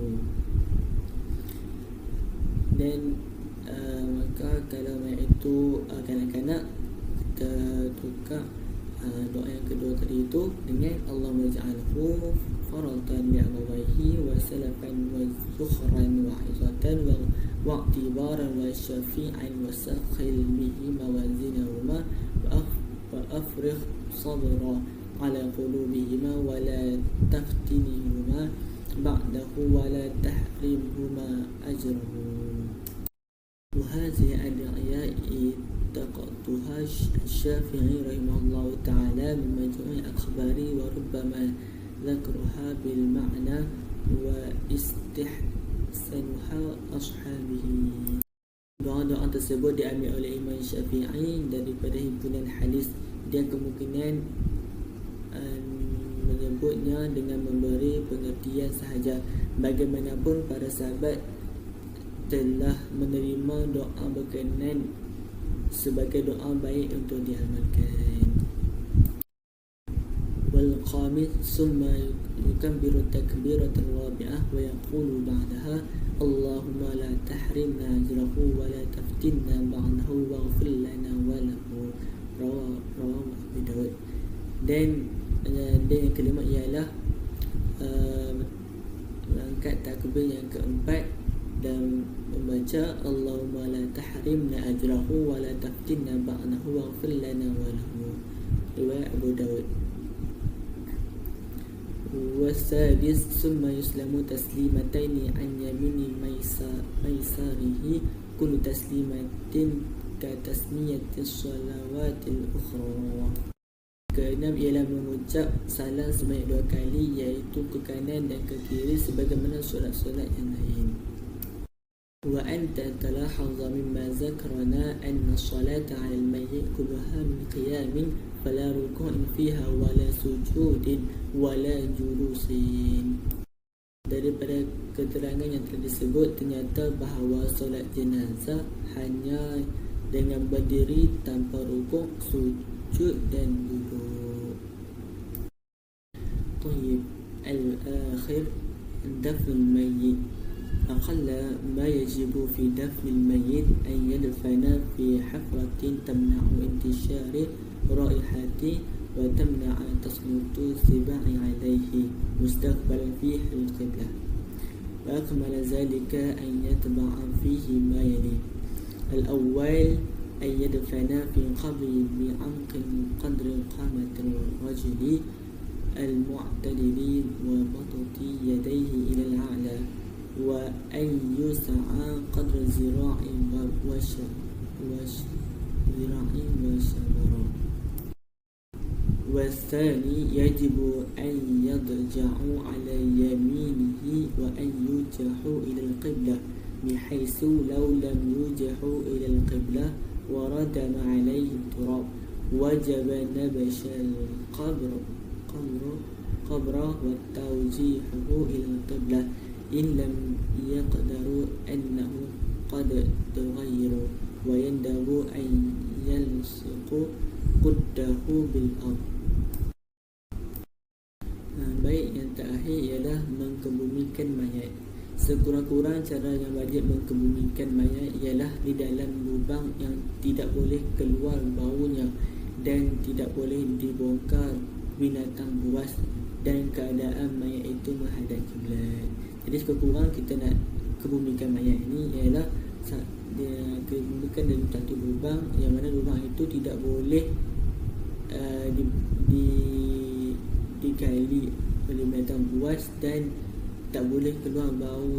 Dan maka kalau itu kanak-kanak, kita tukar doa yang kedua tadi itu dengan Allahumma ja'alhu faratan li abawaihi wa salafan wa zukhran wa izatan wa i'tibaran wa syafi'an wa sakhil bihi mawazinahuma wa afrigh sabra ala qulubihima wa la taftinihuma ba'dahu wa la tahrimhuma ajrahu. وهذه الأدعياء التقطها الشافعي رحمه الله تعالى من مجموع أخباره وربما ذكرها بالمعنى واستحسنها أصحابه. Doa-doa tersebut diambil oleh Imam Syafi'i daripada himpunan hadis. Dia kemungkinan menyebutnya dengan memberi pengertian sahaja. Bagaimanapun para sahabat telah menerima doa berkenan sebagai doa baik untuk diamalkan. والخامس ثم يكبر التكبيرة الرابعة ويقول بعدها اللهم لا تحرمنا أجره ولا تفتنا بعده واغفر لنا وله. Rawah Abu Dawud. Dan yang kelima ialah angkat takbir yang keempat dan membaca Allahumma la tahrimna ajrahu wa la taftinna ba'dahu waghfir lana wa lahu. Riwayat Abu Dawud. Wasadis summa yuslamu taslimataini an yamini maisarihi kullu taslimatin ka tasmiyatis salawatil ukhra. Keenam ialah mengucap salam sebanyak 2 kali, iaitu ke kanan dan ke kiri sebagaimana solat-solat yang lain. Wa anta talahadha mimma zakarna anna as-salata 'ala al-mayyit kulluha min qiyamin fala ruku'in fiha wala sujudin wala julusin. Daripada keterangan yang telah disebut, ternyata bahawa solat jenazah hanya dengan berdiri tanpa rukuk, sujud dan duduk. Tayyib. Al-akhir dafn al-mayyit. أقل ما يجب في دفن الميت أن يدفن في حفرة تمنع انتشار رائحته وتمنع تسلط السباع عليه مستقبلا فيه القبلة. وأكمل ذلك أن يتبع فيه ما يلي: الأول أن يدفن في قبر بعمق قدر قامة الرجل المعتدل وبسط يديه إلى الأعلى وأن يسعى قدر ذراع وشبرا. والثاني يجب أن يضجعوا على يمينه وأن يوجهوا إلى القبلة، بحيث لو لم يوجهوا إلى القبلة وردم عليه التراب وجب نبش القبر وتوجيهه إلى القبلة إن لم يقدروا أنه قد تغيروا، ويندب أن يلصقوا قده بالأرض. Baik, yang terakhir ialah mengkebumikan mayat. Sekurang-kurang cara yang wajib mengkebumikan mayat ialah di dalam lubang yang tidak boleh keluar baunya dan tidak boleh dibongkar binatang buas, dan keadaan mayat itu menghadap kiblat. Jadi sekurang-kurang kita nak kebumikan mayat ini ialah dia kebumikan dalam satu lubang yang mana lubang itu tidak boleh digali oleh binatang buas, dan tak boleh keluar bau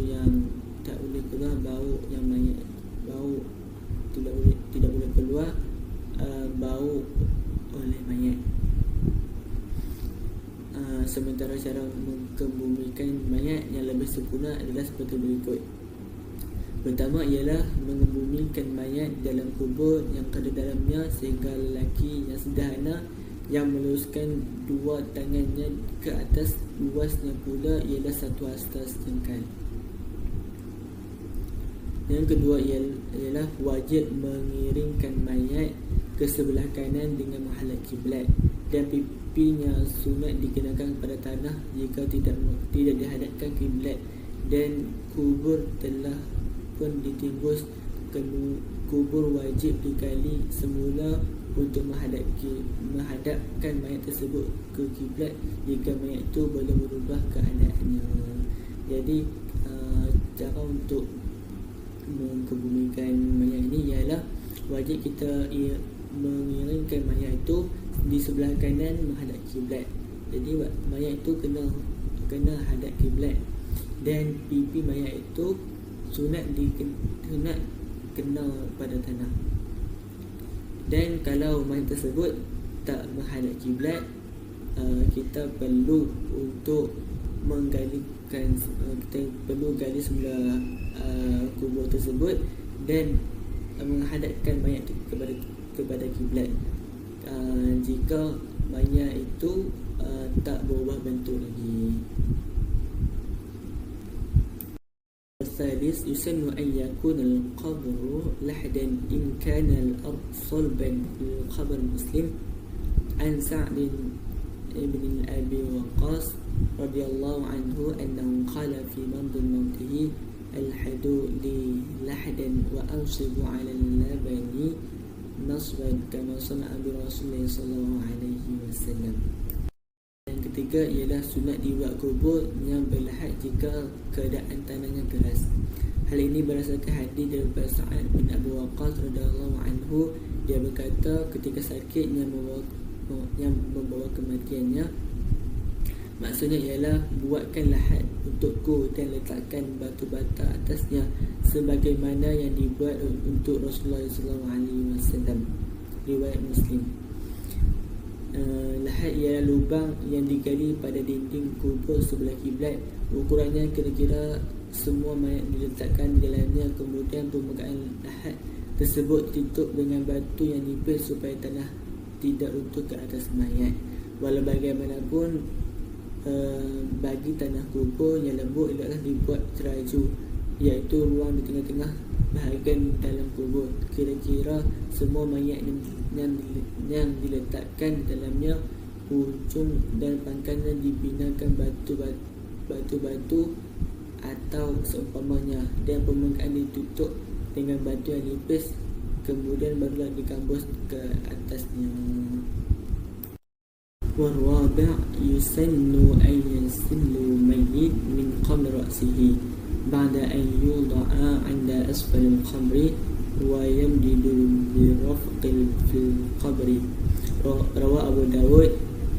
yang mayat, bau tidak boleh keluar bau oleh mayat. Sementara cara mengkebumikan mayat yang lebih sempurna adalah seperti berikut. Pertama ialah mengebumikan mayat dalam kubur yang ada dalamnya, sehingga lelaki yang sederhana yang meluruskan 2 tangannya ke atas, luasnya pula ialah 1 astas jengkal. Yang kedua ialah wajib mengiringkan mayat ke sebelah kanan dengan menghadap kiblat, dan pipinya sunat dikenakan pada tanah jika tidak dihadapkan kiblat, dan kubur telah pun ditimbus. Kubur wajib digali semula untuk menghadapkan mayat tersebut ke kiblat jika mayat itu boleh berubah keadaannya. Jadi cara untuk mengkebumikan mayat ini ialah wajib kita mengiringkan mayat itu di sebelah kanan menghadap kiblat. Jadi mayat itu kena hadap kiblat, dan pipi mayat itu sunat kena pada tanah. Dan kalau mayat tersebut tak menghadap kiblat, kita perlu untuk kita perlu gali semula kubur tersebut dan menghadapkan mayat itu kepada kiblat. Jika mayat itu tak berubah bentuk lagi. الثالث يسن أن يكون القبر لحدا إن كان الأرض صلبا في القبر المسلم. عن سعد ابن أبي وقاص رضي الله عنه أنه قال في مرض موته الحدوا لي لحدا وأنصبوا على اللبن نصبا كما صنع برسول الله صلى الله عليه وسلم. Yang ketiga ialah sunat dibuat kubur yang berlahad jika keadaan tanahnya keras. Hal ini berdasarkan hadis daripada Sa'ad bin Abu Waqqas radhiyallahu anhu. Dia berkata ketika sakit yang membawa kematiannya, maksudnya ialah buatkan lahat untukku dan letakkan batu bata atasnya sebagaimana yang dibuat untuk Rasulullah SAW. Riwayat Muslim. Lahat ialah lubang yang digali pada dinding kubur sebelah kiblat. Ukurannya kira-kira semua mayat diletakkan di dalamnya. Kemudian permukaan lahat tersebut ditutup dengan batu yang nipis supaya tanah tidak runtuh ke atas mayat. Walau bagaimanapun, bagi tanah kubur yang lembut adalah dibuat teraju, iaitu ruang di tengah-tengah bahagian dalam kubur. Kira-kira semua mayat yang diletakkan di dalamnya, ujung dan pangkalnya dibinakan batu-batu atau seumpamanya, dan permukaan ditutup dengan batu yang nipis, kemudian barulah dikambus ke atasnya. Warwabi' yusannu an yansillu mayyit min qabl ra'sihi ba'da an yuda'a 'inda asfal al-qabri wa yamdidu bi rafqil fil qabri. Rawa Abu Dawud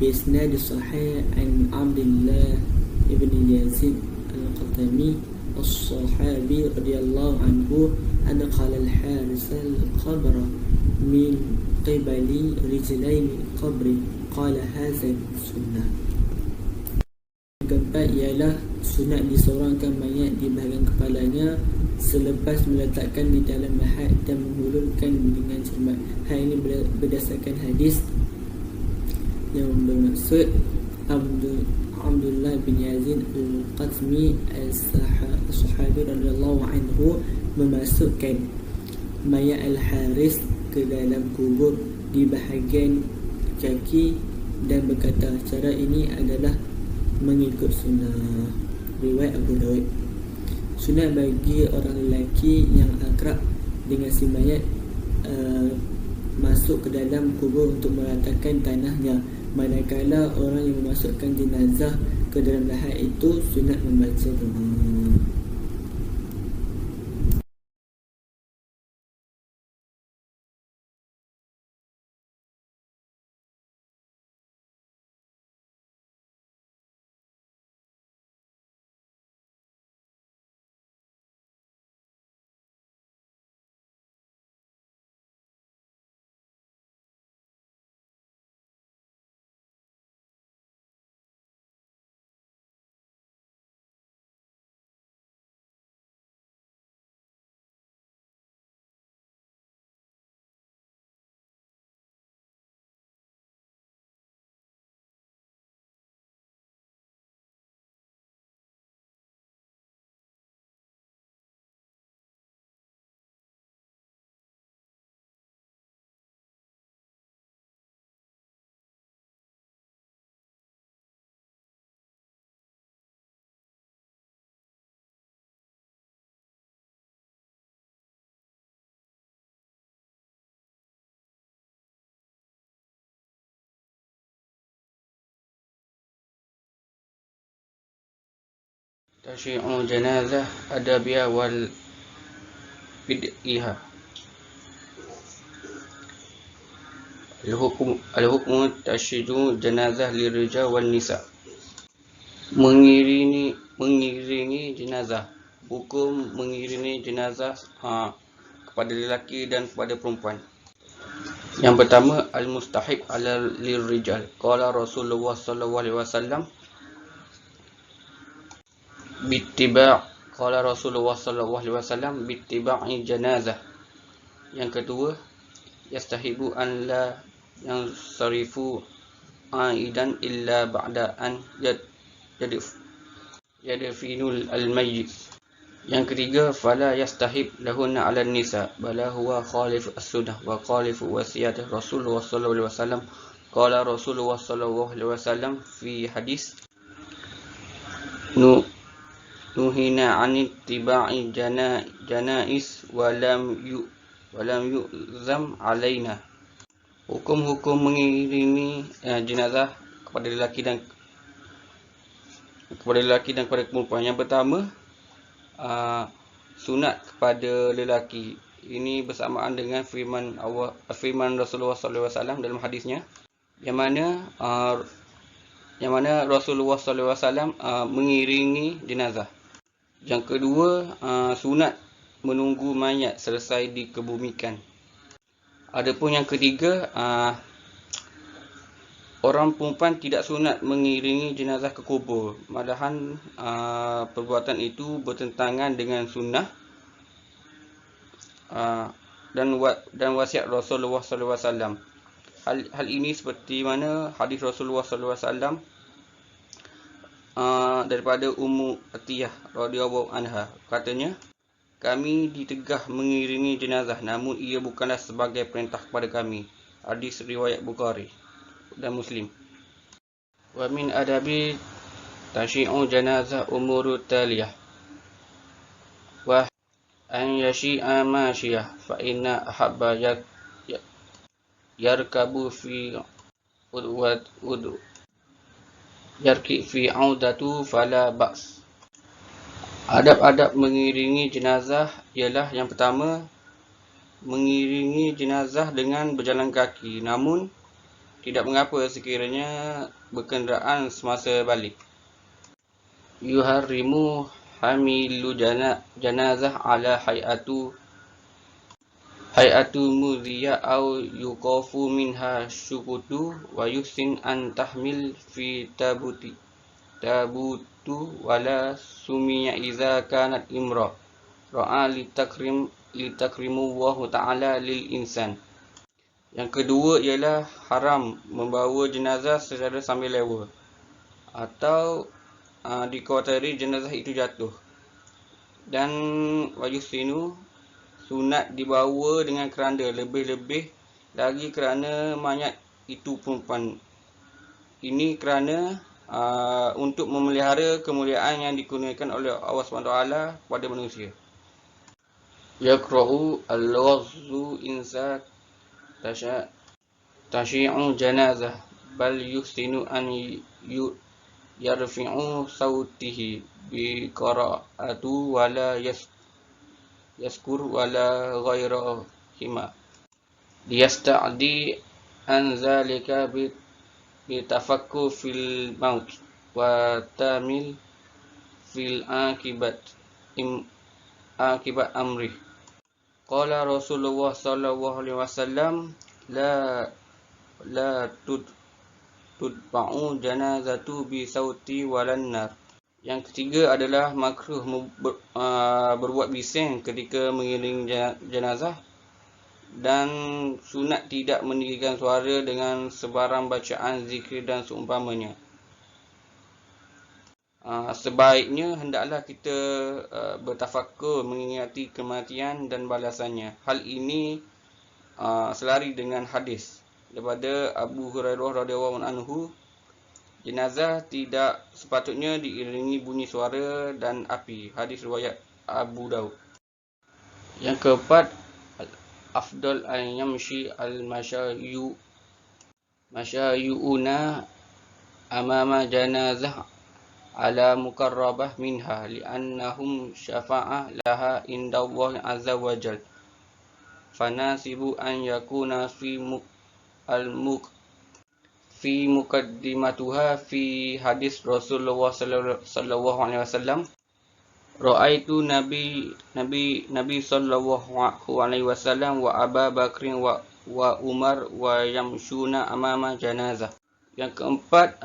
bi isnad sahih an Abdullah ibn Yazid al-Qatami as-sahabi radhiyallahu anhu anna qala al-haris al-qabra min qibali rijlaini qabri qala hadza sunnah. Keempat ialah sunat disorangkan mayat di bahagian kepalanya selepas meletakkan di dalam lahat dan menghulurkan dengan cermat. Hal ini berdasarkan hadis yang bermaksud Abdullah bin Yazid al-Qatmi as-sahabi radhiyallahu anhu memasukkan mayat al-Haris ke dalam kubur di bahagian kaki dan berkata, cara ini adalah mengikut sunnah. Riwayat Abu Dawud. Sunat bagi orang lelaki yang akrab dengan si mayat masuk ke dalam kubur untuk meratakan tanahnya, manakala orang yang memasukkan jenazah ke dalam lahat itu sunat membaca doa. Tasyi'u janazah adabiyah wal bid'iyah. Al-hukmu tasyi'u janazah lirijal wal nisa. Mengiringi jenazah. Hukum mengiringi jenazah kepada lelaki dan kepada perempuan. Yang pertama, al-mustahib ala lirijal. Qala Rasulullah sallallahu alaihi wasallam bittiba' qala Rasulullah sallallahu alaihi wasallam bittiba'i janazah. Yang kedua, yastahibu an la yansarifu aidan illa ba'da an yadfinul al-mayyit. Yang ketiga, fala yastahib lahunna 'ala nisa bala huwa khalif as-sunnah wa khalifu wasiyat Rasulullah sallallahu alaihi wasallam. Qala Rasulullah sallallahu alaihi wasallam fi hadis nuhina 'anit tiba'i janais wa lam yu'zam alaina. Hukum-hukum mengiringi jenazah kepada lelaki dan kepada perempuan. Yang pertama, sunat kepada lelaki. Ini bersamaan dengan firman Rasulullah sallallahu alaihi wasallam dalam hadisnya, yang mana Rasulullah sallallahu alaihi wasallam mengiringi jenazah. Yang kedua, sunat menunggu mayat selesai dikebumikan. Adapun yang ketiga, orang perempuan tidak sunat mengiringi jenazah ke kubur. Malahan perbuatan itu bertentangan dengan sunnah dan wasiat Rasulullah sallallahu alaihi wasallam. Hal ini seperti mana hadis Rasulullah sallallahu alaihi wasallam daripada Ummu Atiyah radhiyallahu anha, katanya, kami ditegah mengiringi jenazah, namun ia bukanlah sebagai perintah kepada kami. Hadis riwayat Bukhari dan Muslim. Wa min adabi tasyi'u janazah umuru taliyah wa an yashi'a mashiyah fa inna ahabba yarkabu fi yarki fi audatu fala ba's. Adab-adab mengiringi jenazah ialah yang pertama, mengiringi jenazah dengan berjalan kaki, namun tidak mengapa sekiranya berkenderaan semasa balik. Yuharrimu hamilu janazah ala hayatu mudhiya au yuqafu minha syukutu wa yusin an tahmil fi tabutu wala sumiya iza kanat imra ra'a litakrimu Allahu ta'ala lil insan. Yang kedua ialah haram membawa jenazah secara sambil lewa atau dikhawatir jenazah itu jatuh. Dan wayusinu, sunat dibawa dengan keranda, lebih-lebih lagi kerana mayat itu perempuan. Ini kerana untuk memelihara kemuliaan yang dikurniakan oleh Allah SWT kepada manusia. Yaqra'u al-ghazzu insa tasyi'u janazah bal yuhsinu an yarfi'u sautihi bi qira'atu wala yaskur wala ghaira hima liyasta'di an zalika bitafakkur fil maut wa tamil fil akibat amri. Qala Rasulullah sallallahu alaihi wasallam la tudba'u janazatu bi sauti walan nar. Yang ketiga adalah makruh berbuat bising ketika mengiring jenazah, dan sunat tidak meninggikan suara dengan sebarang bacaan zikir dan seumpamanya. Sebaiknya hendaklah kita bertafakur mengingati kematian dan balasannya. Hal ini selari dengan hadis daripada Abu Hurairah radhiyallahu anhu, jenazah tidak sepatutnya diiringi bunyi suara dan api. Hadis riwayat Abu Daud. Yang keempat, afdal an yamshi al-masyayyuna amama janazah ala mukarrabah minha li'annahum syafa'ah laha indallah azza wa jal. Fanasibu an yakuna fi muqaddimatuha fi hadis Rasulullah sallallahu alaihi wasallam, ra'aitu Nabi sallallahu alaihi wasallam wa Abu Bakrin wa Umar wa yamshuna amama janazah. Yang keempat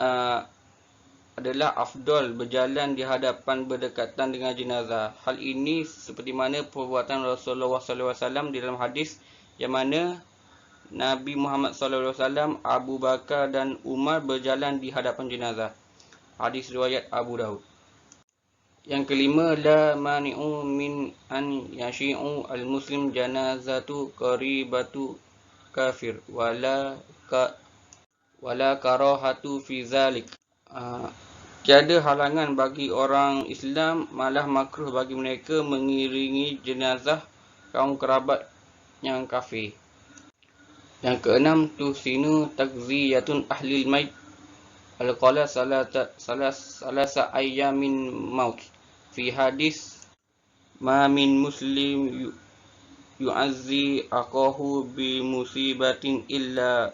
adalah afdal berjalan di hadapan berdekatan dengan jenazah. Hal ini seperti mana perbuatan Rasulullah sallallahu alaihi wasallam di dalam hadis yang mana Nabi Muhammad sallallahu alaihi wasallam, Abu Bakar dan Umar berjalan di hadapan jenazah. Hadis riwayat Abu Daud. Yang kelima, la mani'u min an yashi'u al-muslim janazatu qaribatu kafir wala karahatu fi zalik. Tiada halangan bagi orang Islam, malah makruh bagi mereka mengiringi jenazah kaum kerabat yang kafir. Yang keenam, tuhsinu takziyatun ahlil mait al-qala salasa ayyamin maut. Fi hadis ma min muslim yu'azzi aqahu bi musibatin illa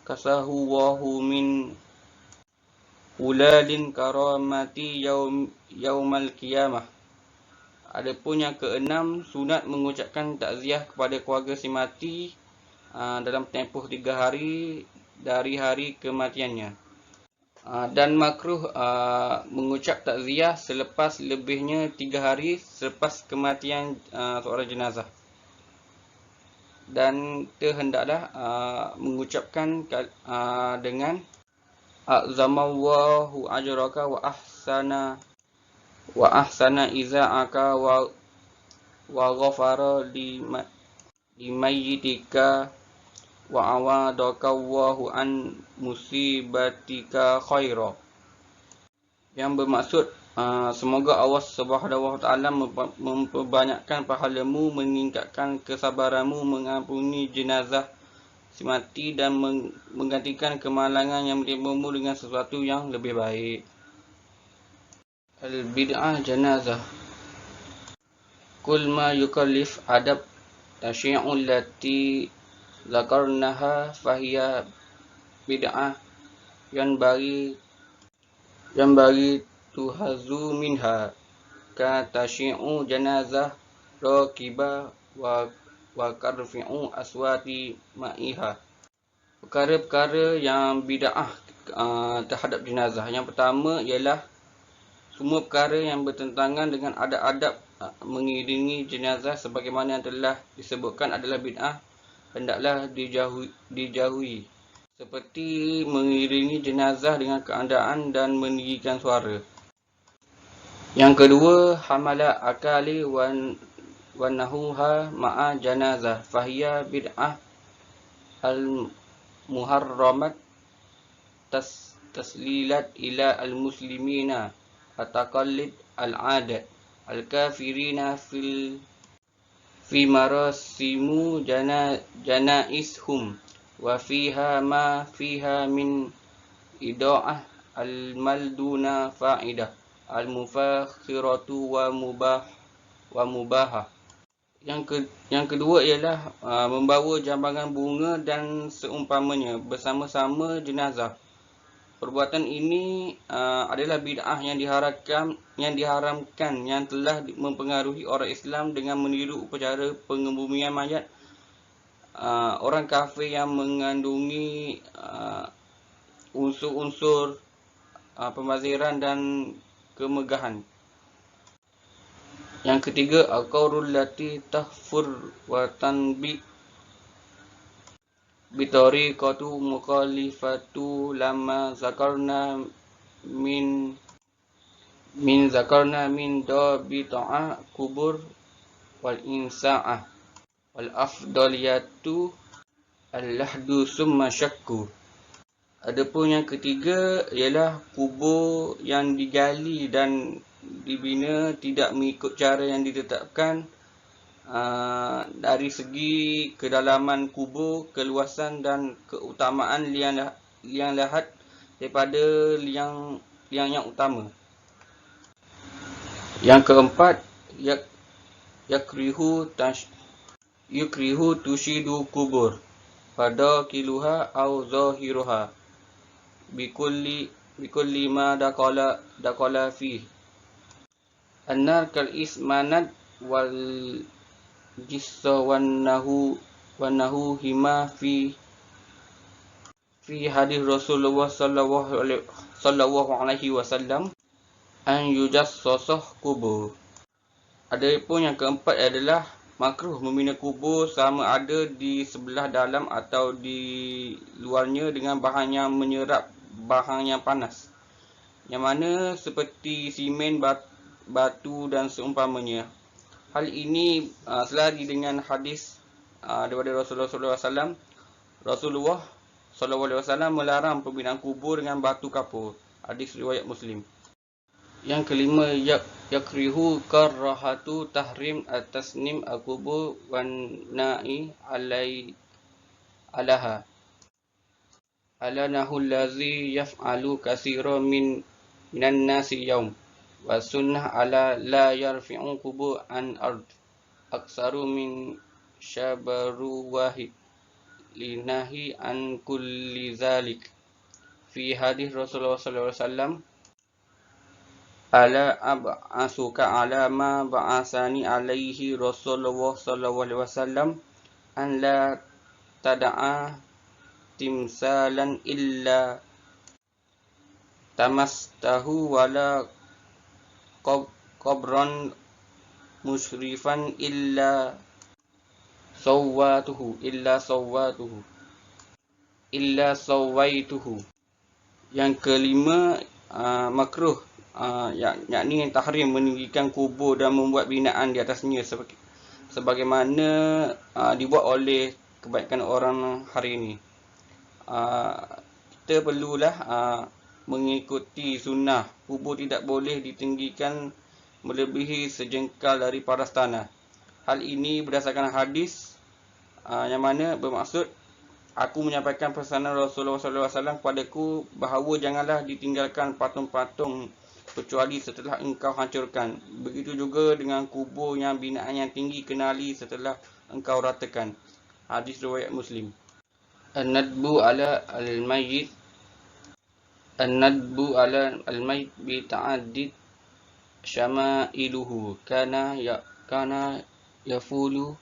kasahu wahu min ulalin karamati yaumal qiyamah. Adapun yang keenam, sunat mengucapkan takziah kepada keluarga si mati dalam tempoh 3 hari dari hari kematiannya. Dan makruh mengucap takziah selepas lebihnya 3 hari selepas kematian seorang jenazah. Dan terhendaklah mengucapkan dengan a'zamallahu ajraka wa ahsana iza'aka wa ghafara limayyitika wa awadaka Allahu an musibatika khaira. Yang bermaksud semoga Allah Subhanahu wa taala memperbanyakkan pahalamu, meningkatkan kesabaranmu, mengampuni jenazah si mati dan menggantikan kemalangan yang menimpamu dengan sesuatu yang lebih baik. Al-bid'ah janazah. Kul ma yukallif adab tasyi'ul lati zakarnaha fahiya bid'ah yang bagi tuhazu minha ka tasyi'u janazah raqiba wa karfi'u aswati ma'iha. Perkara-perkara yang bid'ah terhadap jenazah. Yang pertama ialah semua perkara yang bertentangan dengan adab-adab mengiringi jenazah sebagaimana yang telah disebutkan adalah bid'ah, hendaklah dijauhi. Seperti mengiringi jenazah dengan keadaan dan meninggikan suara. Yang kedua, hamala akali wa nahuha ma'a janazah fahiya bid'ah al-muharramat taslilat ila al-muslimina ataqallid al-adat al-kafirina fi marasimu janaishum wa fiha ma fiha min ida'ah al-malduna fa'idah al-mufakhiratu wa mubahah. Yang kedua ialah membawa jambangan bunga dan seumpamanya bersama-sama jenazah. Perbuatan ini adalah bid'ah yang diharamkan yang telah mempengaruhi orang Islam dengan meniru upacara pengebumian mayat orang kafir yang mengandungi unsur-unsur pemaziran dan kemegahan. Yang ketiga, al-qawrul lati tahfur wa tanbi bitariqatu mukhalifatu lama zakarna min dabita'a kubur wal insa'ah wal afdaliyatu al-lahdu summa syakku. Adapun yang ketiga ialah kubur yang digali dan dibina tidak mengikut cara yang ditetapkan dari segi kedalaman kubur, keluasan dan keutamaan liang lahat daripada liang yang utama. Yang keempat, yukrihu tushidu kubur pada kiluha au zahiruha bikulli ma dakala fi annar kal ismanad wal jissa wan nahu hima fi hadis Rasulullah sallallahu alaihi wasallam an yujassasah kubur. Adapun yang keempat adalah makruh membina kubur sama ada di sebelah dalam atau di luarnya dengan bahan yang menyerap bahan yang panas, yang mana seperti simen, batu dan seumpamanya. Hal ini selari dengan hadis daripada Rasulullah SAW. Rasulullah SAW melarang pembinaan kubur dengan batu kapur. Hadis riwayat Muslim. Yang kelima, yakrihu karahatu tahrim at-tasnim al-kubur wan na'i alaha. Alanahu allazi yaf'alu katsira minan nasi yaum. Wa sunnah ala la yarfi'u kubur an ard. Aksaru min syabaru wahid. Linahi an kulli zalik. Fi hadis Rasulullah SAW, ala ab'asuka ala ma ba'asani alaihi Rasulullah SAW, an la tada'a timsalan illa tamastahu wala qabran musyrifan illa sawaituhu. Yang kelima, makruh, yakni tahrim meninggikan kubur dan membuat binaan di atasnya sebagaimana dibuat oleh kebanyakan orang hari ini. Kita perlulah mengikuti sunnah. Kubur tidak boleh ditinggikan melebihi sejengkal dari paras tanah. Hal ini berdasarkan hadis yang mana bermaksud, aku menyampaikan pesanan Rasulullah SAW kepadaku bahawa janganlah ditinggalkan patung-patung kecuali setelah engkau hancurkan. Begitu juga dengan kubur yang binaan yang tinggi, kenali setelah engkau ratakan. Hadis riwayat Muslim. An-nadbu ala al-mayyit bi ta'addid syama'iluhu kana yafulu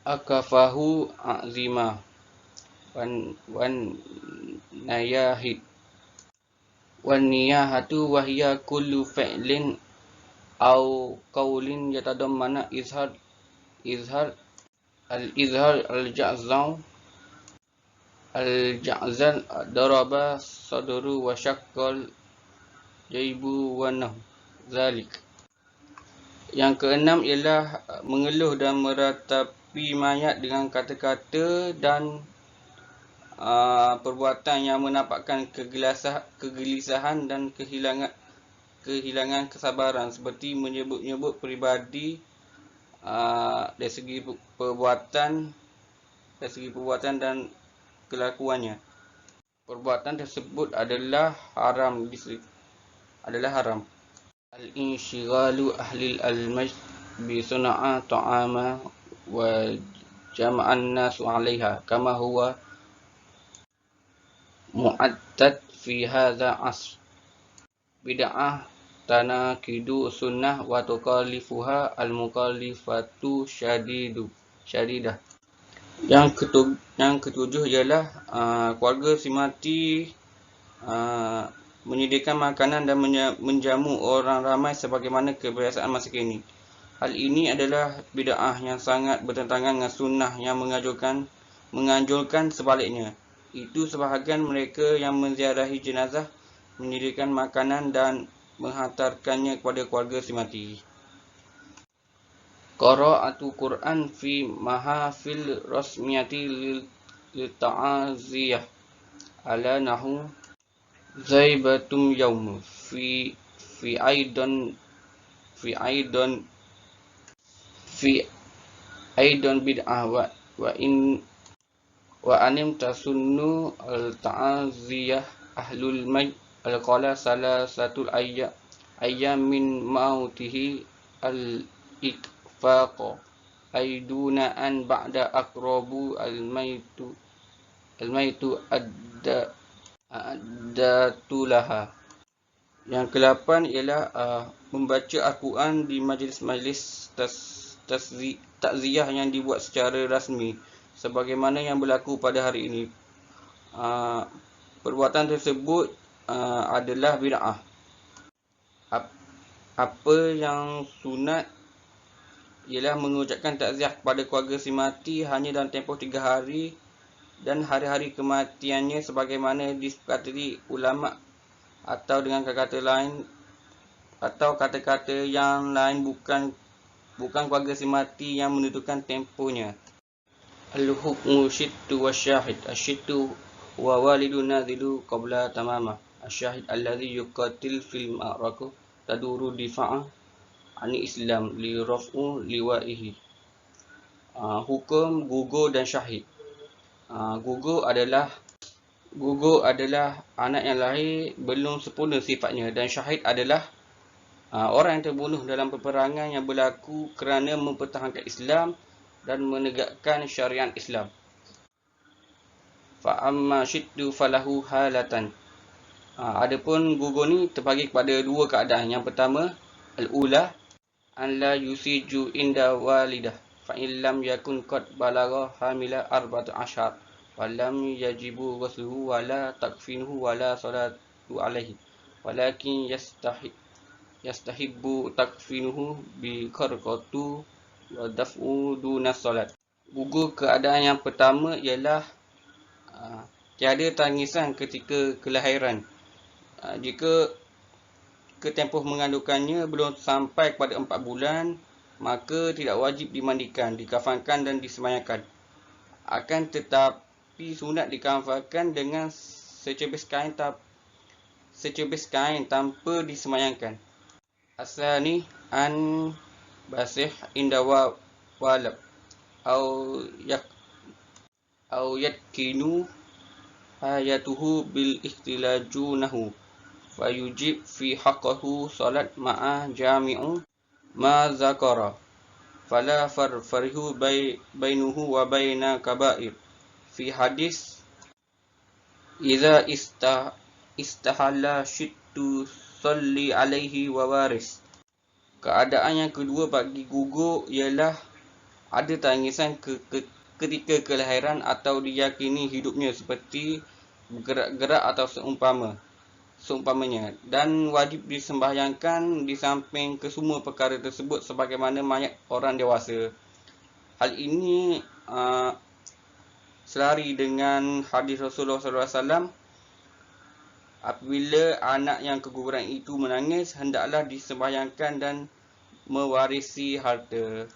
akafahu azima wan niyahatu wahya kullu fi'lin aw qawlin yatadammana izhar al-ja'zal daraba sadru wa syaqqal jaibu wa nahu zalik. Yang keenam ialah mengeluh dan meratapi mayat dengan kata-kata dan perbuatan yang menampakkan kegelisahan dan kehilangan kesabaran, seperti menyebut-nyebut peribadi dari segi perbuatan dan kelakuannya. Perbuatan tersebut adalah haram. Al-inshighalu ahli al-majd bi suna'a ta'ama wa jama'an nasu 'alaiha kama huwa mu'attad fi hadha asr. Bid'ah tanakidu sunnah wa tuqalifuha al-muqalifatu syadidah. Yang ketujuh ialah keluarga si mati menyediakan makanan dan menjamu orang ramai sebagaimana kebiasaan masa kini. Hal ini adalah bid'ah yang sangat bertentangan dengan sunnah yang menganjurkan sebaliknya. Itu sebahagian mereka yang menziarahi jenazah menyediakan makanan dan menghantarkannya kepada keluarga si mati. Qira'atu Quran fi mahafil rasmiyati lil ta'aziyah ala nahu zaibatum yaum fi aidan bid'ah wa anim tasunnu al ta'aziyah ahlul mayt al qala salasatul ayyam min mautihi al ikfaq aiduna an ba'da aqrabu al maytu adatulaha. Yang ke-8 ialah membaca Al-Quran di majlis-majlis takziah yang dibuat secara rasmi sebagaimana yang berlaku pada hari ini. Perbuatan tersebut adalah bid'ah. Apa yang sunat ialah mengucapkan takziah kepada keluarga si mati hanya dalam tempoh 3 hari dan hari-hari kematiannya sebagaimana disepakati ulama, atau dengan kata-kata lain atau kata-kata yang lain bukan keluarga si mati yang menentukan tempohnya. Al-hukmu syittu wa syahid. Asyittu huwa walidu nadhilu qabla tamama. Asyahid alladhi yuqatil fil ma'rakah taduru difa'a ani Islam li raf'u liwa'ihi. Hukum gugur dan syahid. Gugur adalah anak yang lahir belum sempurna sifatnya, dan syahid adalah orang yang terbunuh dalam peperangan yang berlaku kerana mempertahankan Islam dan menegakkan syariat Islam. Fa amma syiddu falahu halatan. Adapun gugur ni terbagi kepada dua keadaan. Yang pertama, al-ula an la yusiju inda walidah fa in lam yakun qad balagha hamila 14 wa lam yajibu ghusluhu wa la takfinuhu wa la salatu alaihi walakin yastahibbu takfinuhu bi qarqatu wa daf'u duna salat. Gugur keadaan yang pertama ialah tiada tangisan ketika kelahiran. Jika ketempoh mengandungkannya belum sampai kepada 4 bulan, maka tidak wajib dimandikan, dikafankan dan disemayangkan. Akan tetapi sunat dikafankan dengan secebis kain tanpa disemayangkan. Asal ni an basih inda walab au yatkinu hayatuhu bil ihtilajunahu fayujib fi haqqahu salat ma'a jami'u ma zakara fala farfarihu bainuhu wa baina kaba'ir. Fi hadis idza istahalla syittu salli alaihi wa waris. Keadaan yang kedua bagi gugur ialah ada tangisan ketika kelahiran atau diyakini hidupnya seperti bergerak-gerak atau seumpamanya, dan wajib disembahyangkan di samping kesemua perkara tersebut sebagaimana mayat orang dewasa. Hal ini selari dengan hadis Rasulullah SAW, apabila anak yang keguguran itu menangis, hendaklah disembahyangkan dan mewarisi harta.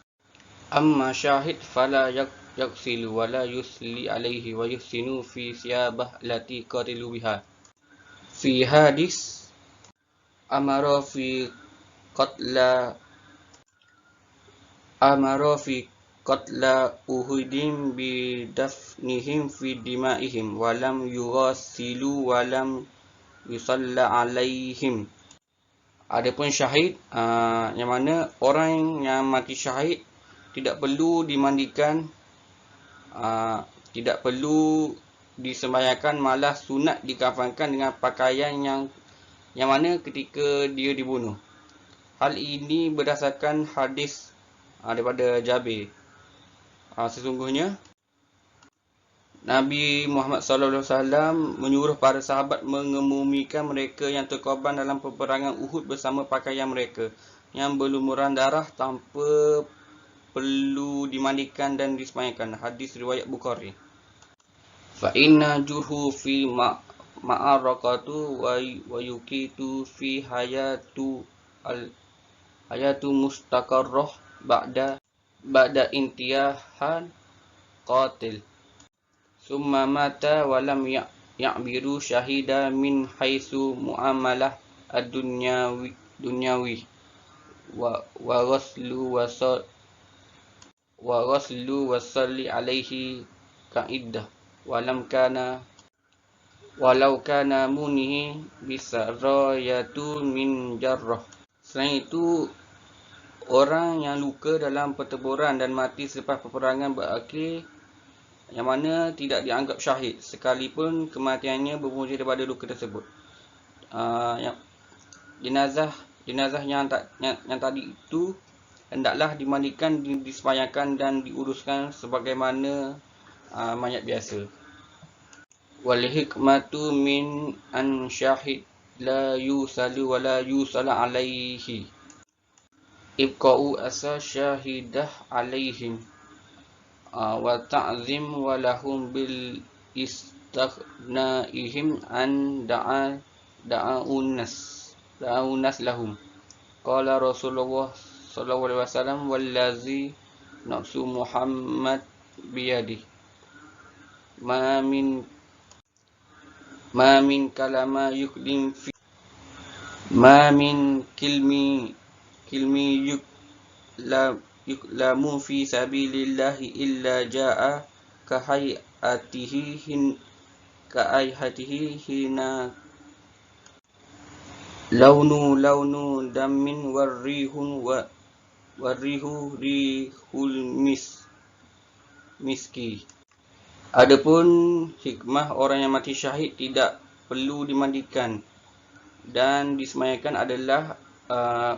Amma syahid fala yaksilu wa la yusli alaihi wa yuhsinu fi siyabah lati qatilu biha. Fi hadis amara fi qatla uhudim bi dafnihim fi dimaihim wa lam yughasilu wa lam yusalla alaihim. Adapun syahid, yang mana orang yang mati syahid tidak perlu dimandikan, tidak perlu disembahyangkan, malah sunat dikafankan dengan pakaian yang mana ketika dia dibunuh. Hal ini berdasarkan hadis daripada Jabir. Sesungguhnya Nabi Muhammad SAW menyuruh para sahabat mengemumikan mereka yang terkorban dalam peperangan Uhud bersama pakaian mereka yang berlumuran darah tanpa perlu dimandikan dan disemayangkan. Hadis riwayat Bukhari. Fa inna jurhu fi ma'arakatu wa yukitu fi hayatu mustaqarrah ba'da intiyahan qatil summa mata wa lam ya'biru syahida min haitsu muamalah ad-dunyawi wa ghaslu wa salli alaihi ka'iddah walau kana munihi bisarayatu min jarrah. Selain itu, orang yang luka dalam pertempuran dan mati selepas peperangan berakhir yang mana tidak dianggap syahid sekalipun kematiannya bermula daripada luka tersebut. Jenazah yang tadi itu hendaklah dimandikan, disemayangkan dan diuruskan sebagaimana mayat biasa. Wal hikmatu min an syahid la yusalu wa la yusala alaihi ibqa'u asa syahidah alaihim wa ta'zim wa lahum bil istaghnaihim an da'aunas lahum. Qala Rasulullah sallallahu alaihi wasallam wallazi nafsu Muhammad biyadihi ma min kalama yuklim fi ma min kilmi yuklamu fi sabilillahi illa jaa kahayatihi hina launu damin warrihu rihul miski. Adapun hikmah orang yang mati syahid tidak perlu dimandikan dan disemayakan adalah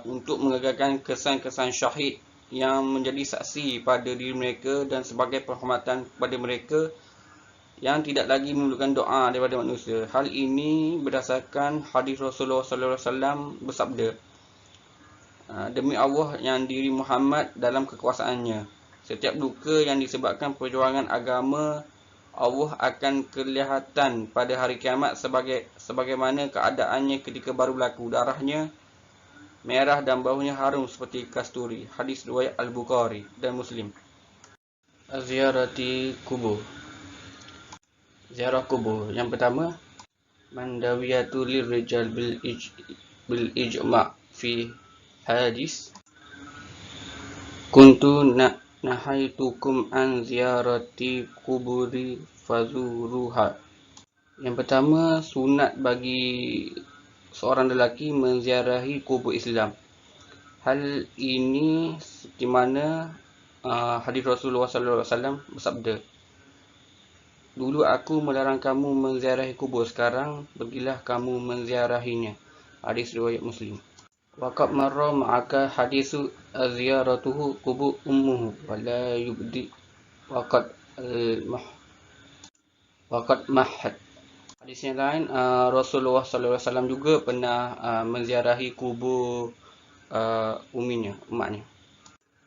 untuk mengekalkan kesan-kesan syahid yang menjadi saksi pada diri mereka dan sebagai penghormatan kepada mereka yang tidak lagi memerlukan doa daripada manusia. Hal ini berdasarkan hadis Rasulullah SAW bersabda, demi Allah yang diri Muhammad dalam kekuasaannya, setiap duka yang disebabkan perjuangan agama Allah akan kelihatan pada hari kiamat sebagaimana keadaannya ketika baru berlaku. Darahnya merah dan baunya harum seperti kasturi. Hadis riwayat Al-Bukhari dan Muslim. Ziarati kubur. Ziarah kubur. Yang pertama, mandawiyatu lirrijal bil ijma' fi hadis kuntu nahaitukum an ziarati kuburi fazuruha. Yang pertama, sunat bagi seorang lelaki menziarahi kubur Islam. Hal ini di mana hadis Rasulullah SAW bersabda, dulu aku melarang kamu menziarahi kubur, sekarang pergilah kamu menziarahinya. Hadis riwayat Muslim. Waqad marra ma'aka hadisu ziyaratuhu kubur ummuhu wala yubdi waqad mahad. Hadis yang lain, Rasulullah SAW juga pernah menziarahi kubur uminya, umatnya.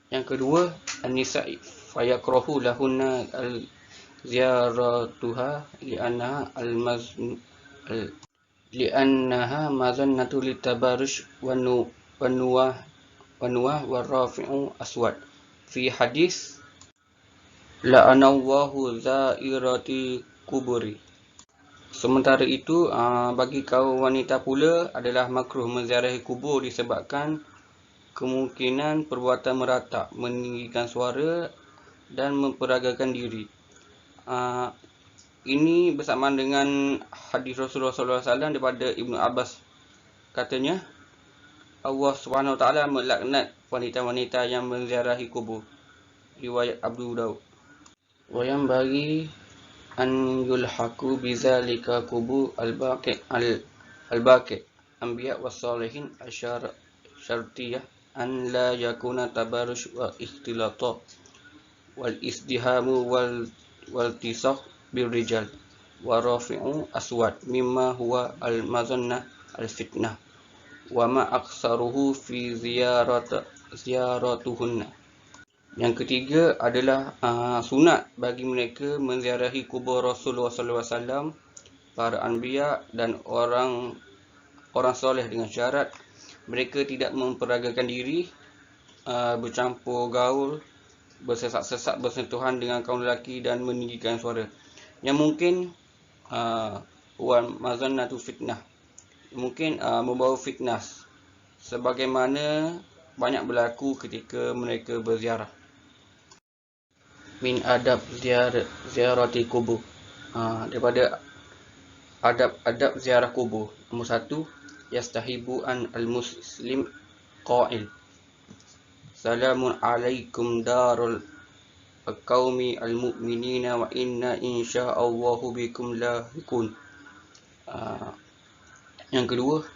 Yang kedua, an-nisa fayakrahu lahunna ziyaratuha li'annaha mazannatu litabarush wa nuwah wa rafi'u aswad. Fi hadis la'anallahu zairati kuburi. Sementara itu, bagi kaum wanita pula adalah makruh menziarahi kubur disebabkan kemungkinan perbuatan meratap, meninggikan suara dan memperagakan diri. Ini bersamaan dengan hadis Rasulullah SAW daripada Ibnu Abbas. Katanya, Allah SWT melaknat wanita-wanita yang menziarahi kubur. Riwayat Abu Daud. Wa yang bagi an yulhaku bizalika kubur al-baqi anbiya wassalihin syartiyah an la yakuna tabarush wa ikhtilata wal izdihamu wal tisaq birrijal wa rafi'u aswad mimma huwa al-mazannah al-fitnah wa ma aksaruhu fi ziyaratuhunna. Yang ketiga adalah sunat bagi mereka menziarahi kubur Rasulullah SAW, para anbiya dan orang soleh dengan syarat mereka tidak memperagakan diri, bercampur gaul, bersesak-sesak bersentuhan dengan kaum lelaki dan meninggikan suara. Yang mungkin wan mazannatu fitnah, mungkin membawa fitnah sebagaimana banyak berlaku ketika mereka berziarah. Min adab ziarati kubur, daripada adab-adab ziarah kubur. Nombor 1, yastahibu an al-muslim qa'il salamun alaikum darul qaumi al-mu'minina wa inna insya'allahu bikum lahiqun. Yang kedua,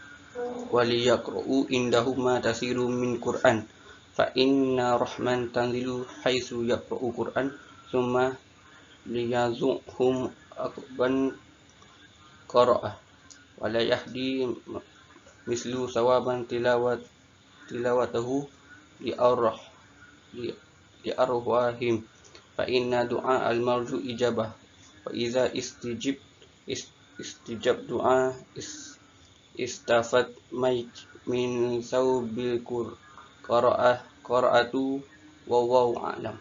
waliyaqra'u indahuma tasiru min Qur'an fa inna rahman tanzilu haitsu yaqra'u Qur'an summa liyazuhum aqban qara'ah wa la yahdi mislu sawaban tilawatahu li arwahim fa inna du'a al-marju ijabah wa iza istijab du'a istafat min saubil qara'atu wallahu a'lam.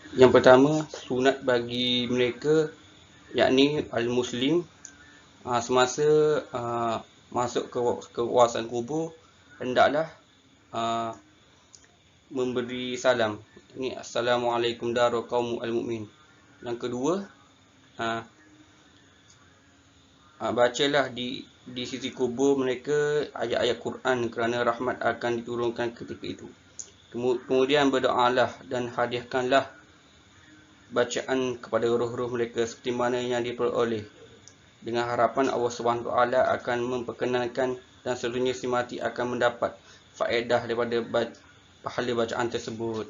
Yang pertama, sunat bagi mereka yakni al-muslim semasa masuk ke kawasan kubur hendaklah memberi salam. Ini assalamualaikum darul qaumul al-mu'min. Yang kedua, bacalah di sisi kubur mereka ayat-ayat Quran kerana rahmat akan diturunkan ketika itu. Kemudian berdoalah dan hadiahkanlah bacaan kepada roh-roh mereka seperti mana yang diperoleh, dengan harapan Allah SWT akan memperkenankan dan seluruhnya si mati akan mendapat faedah daripada pahala bacaan tersebut.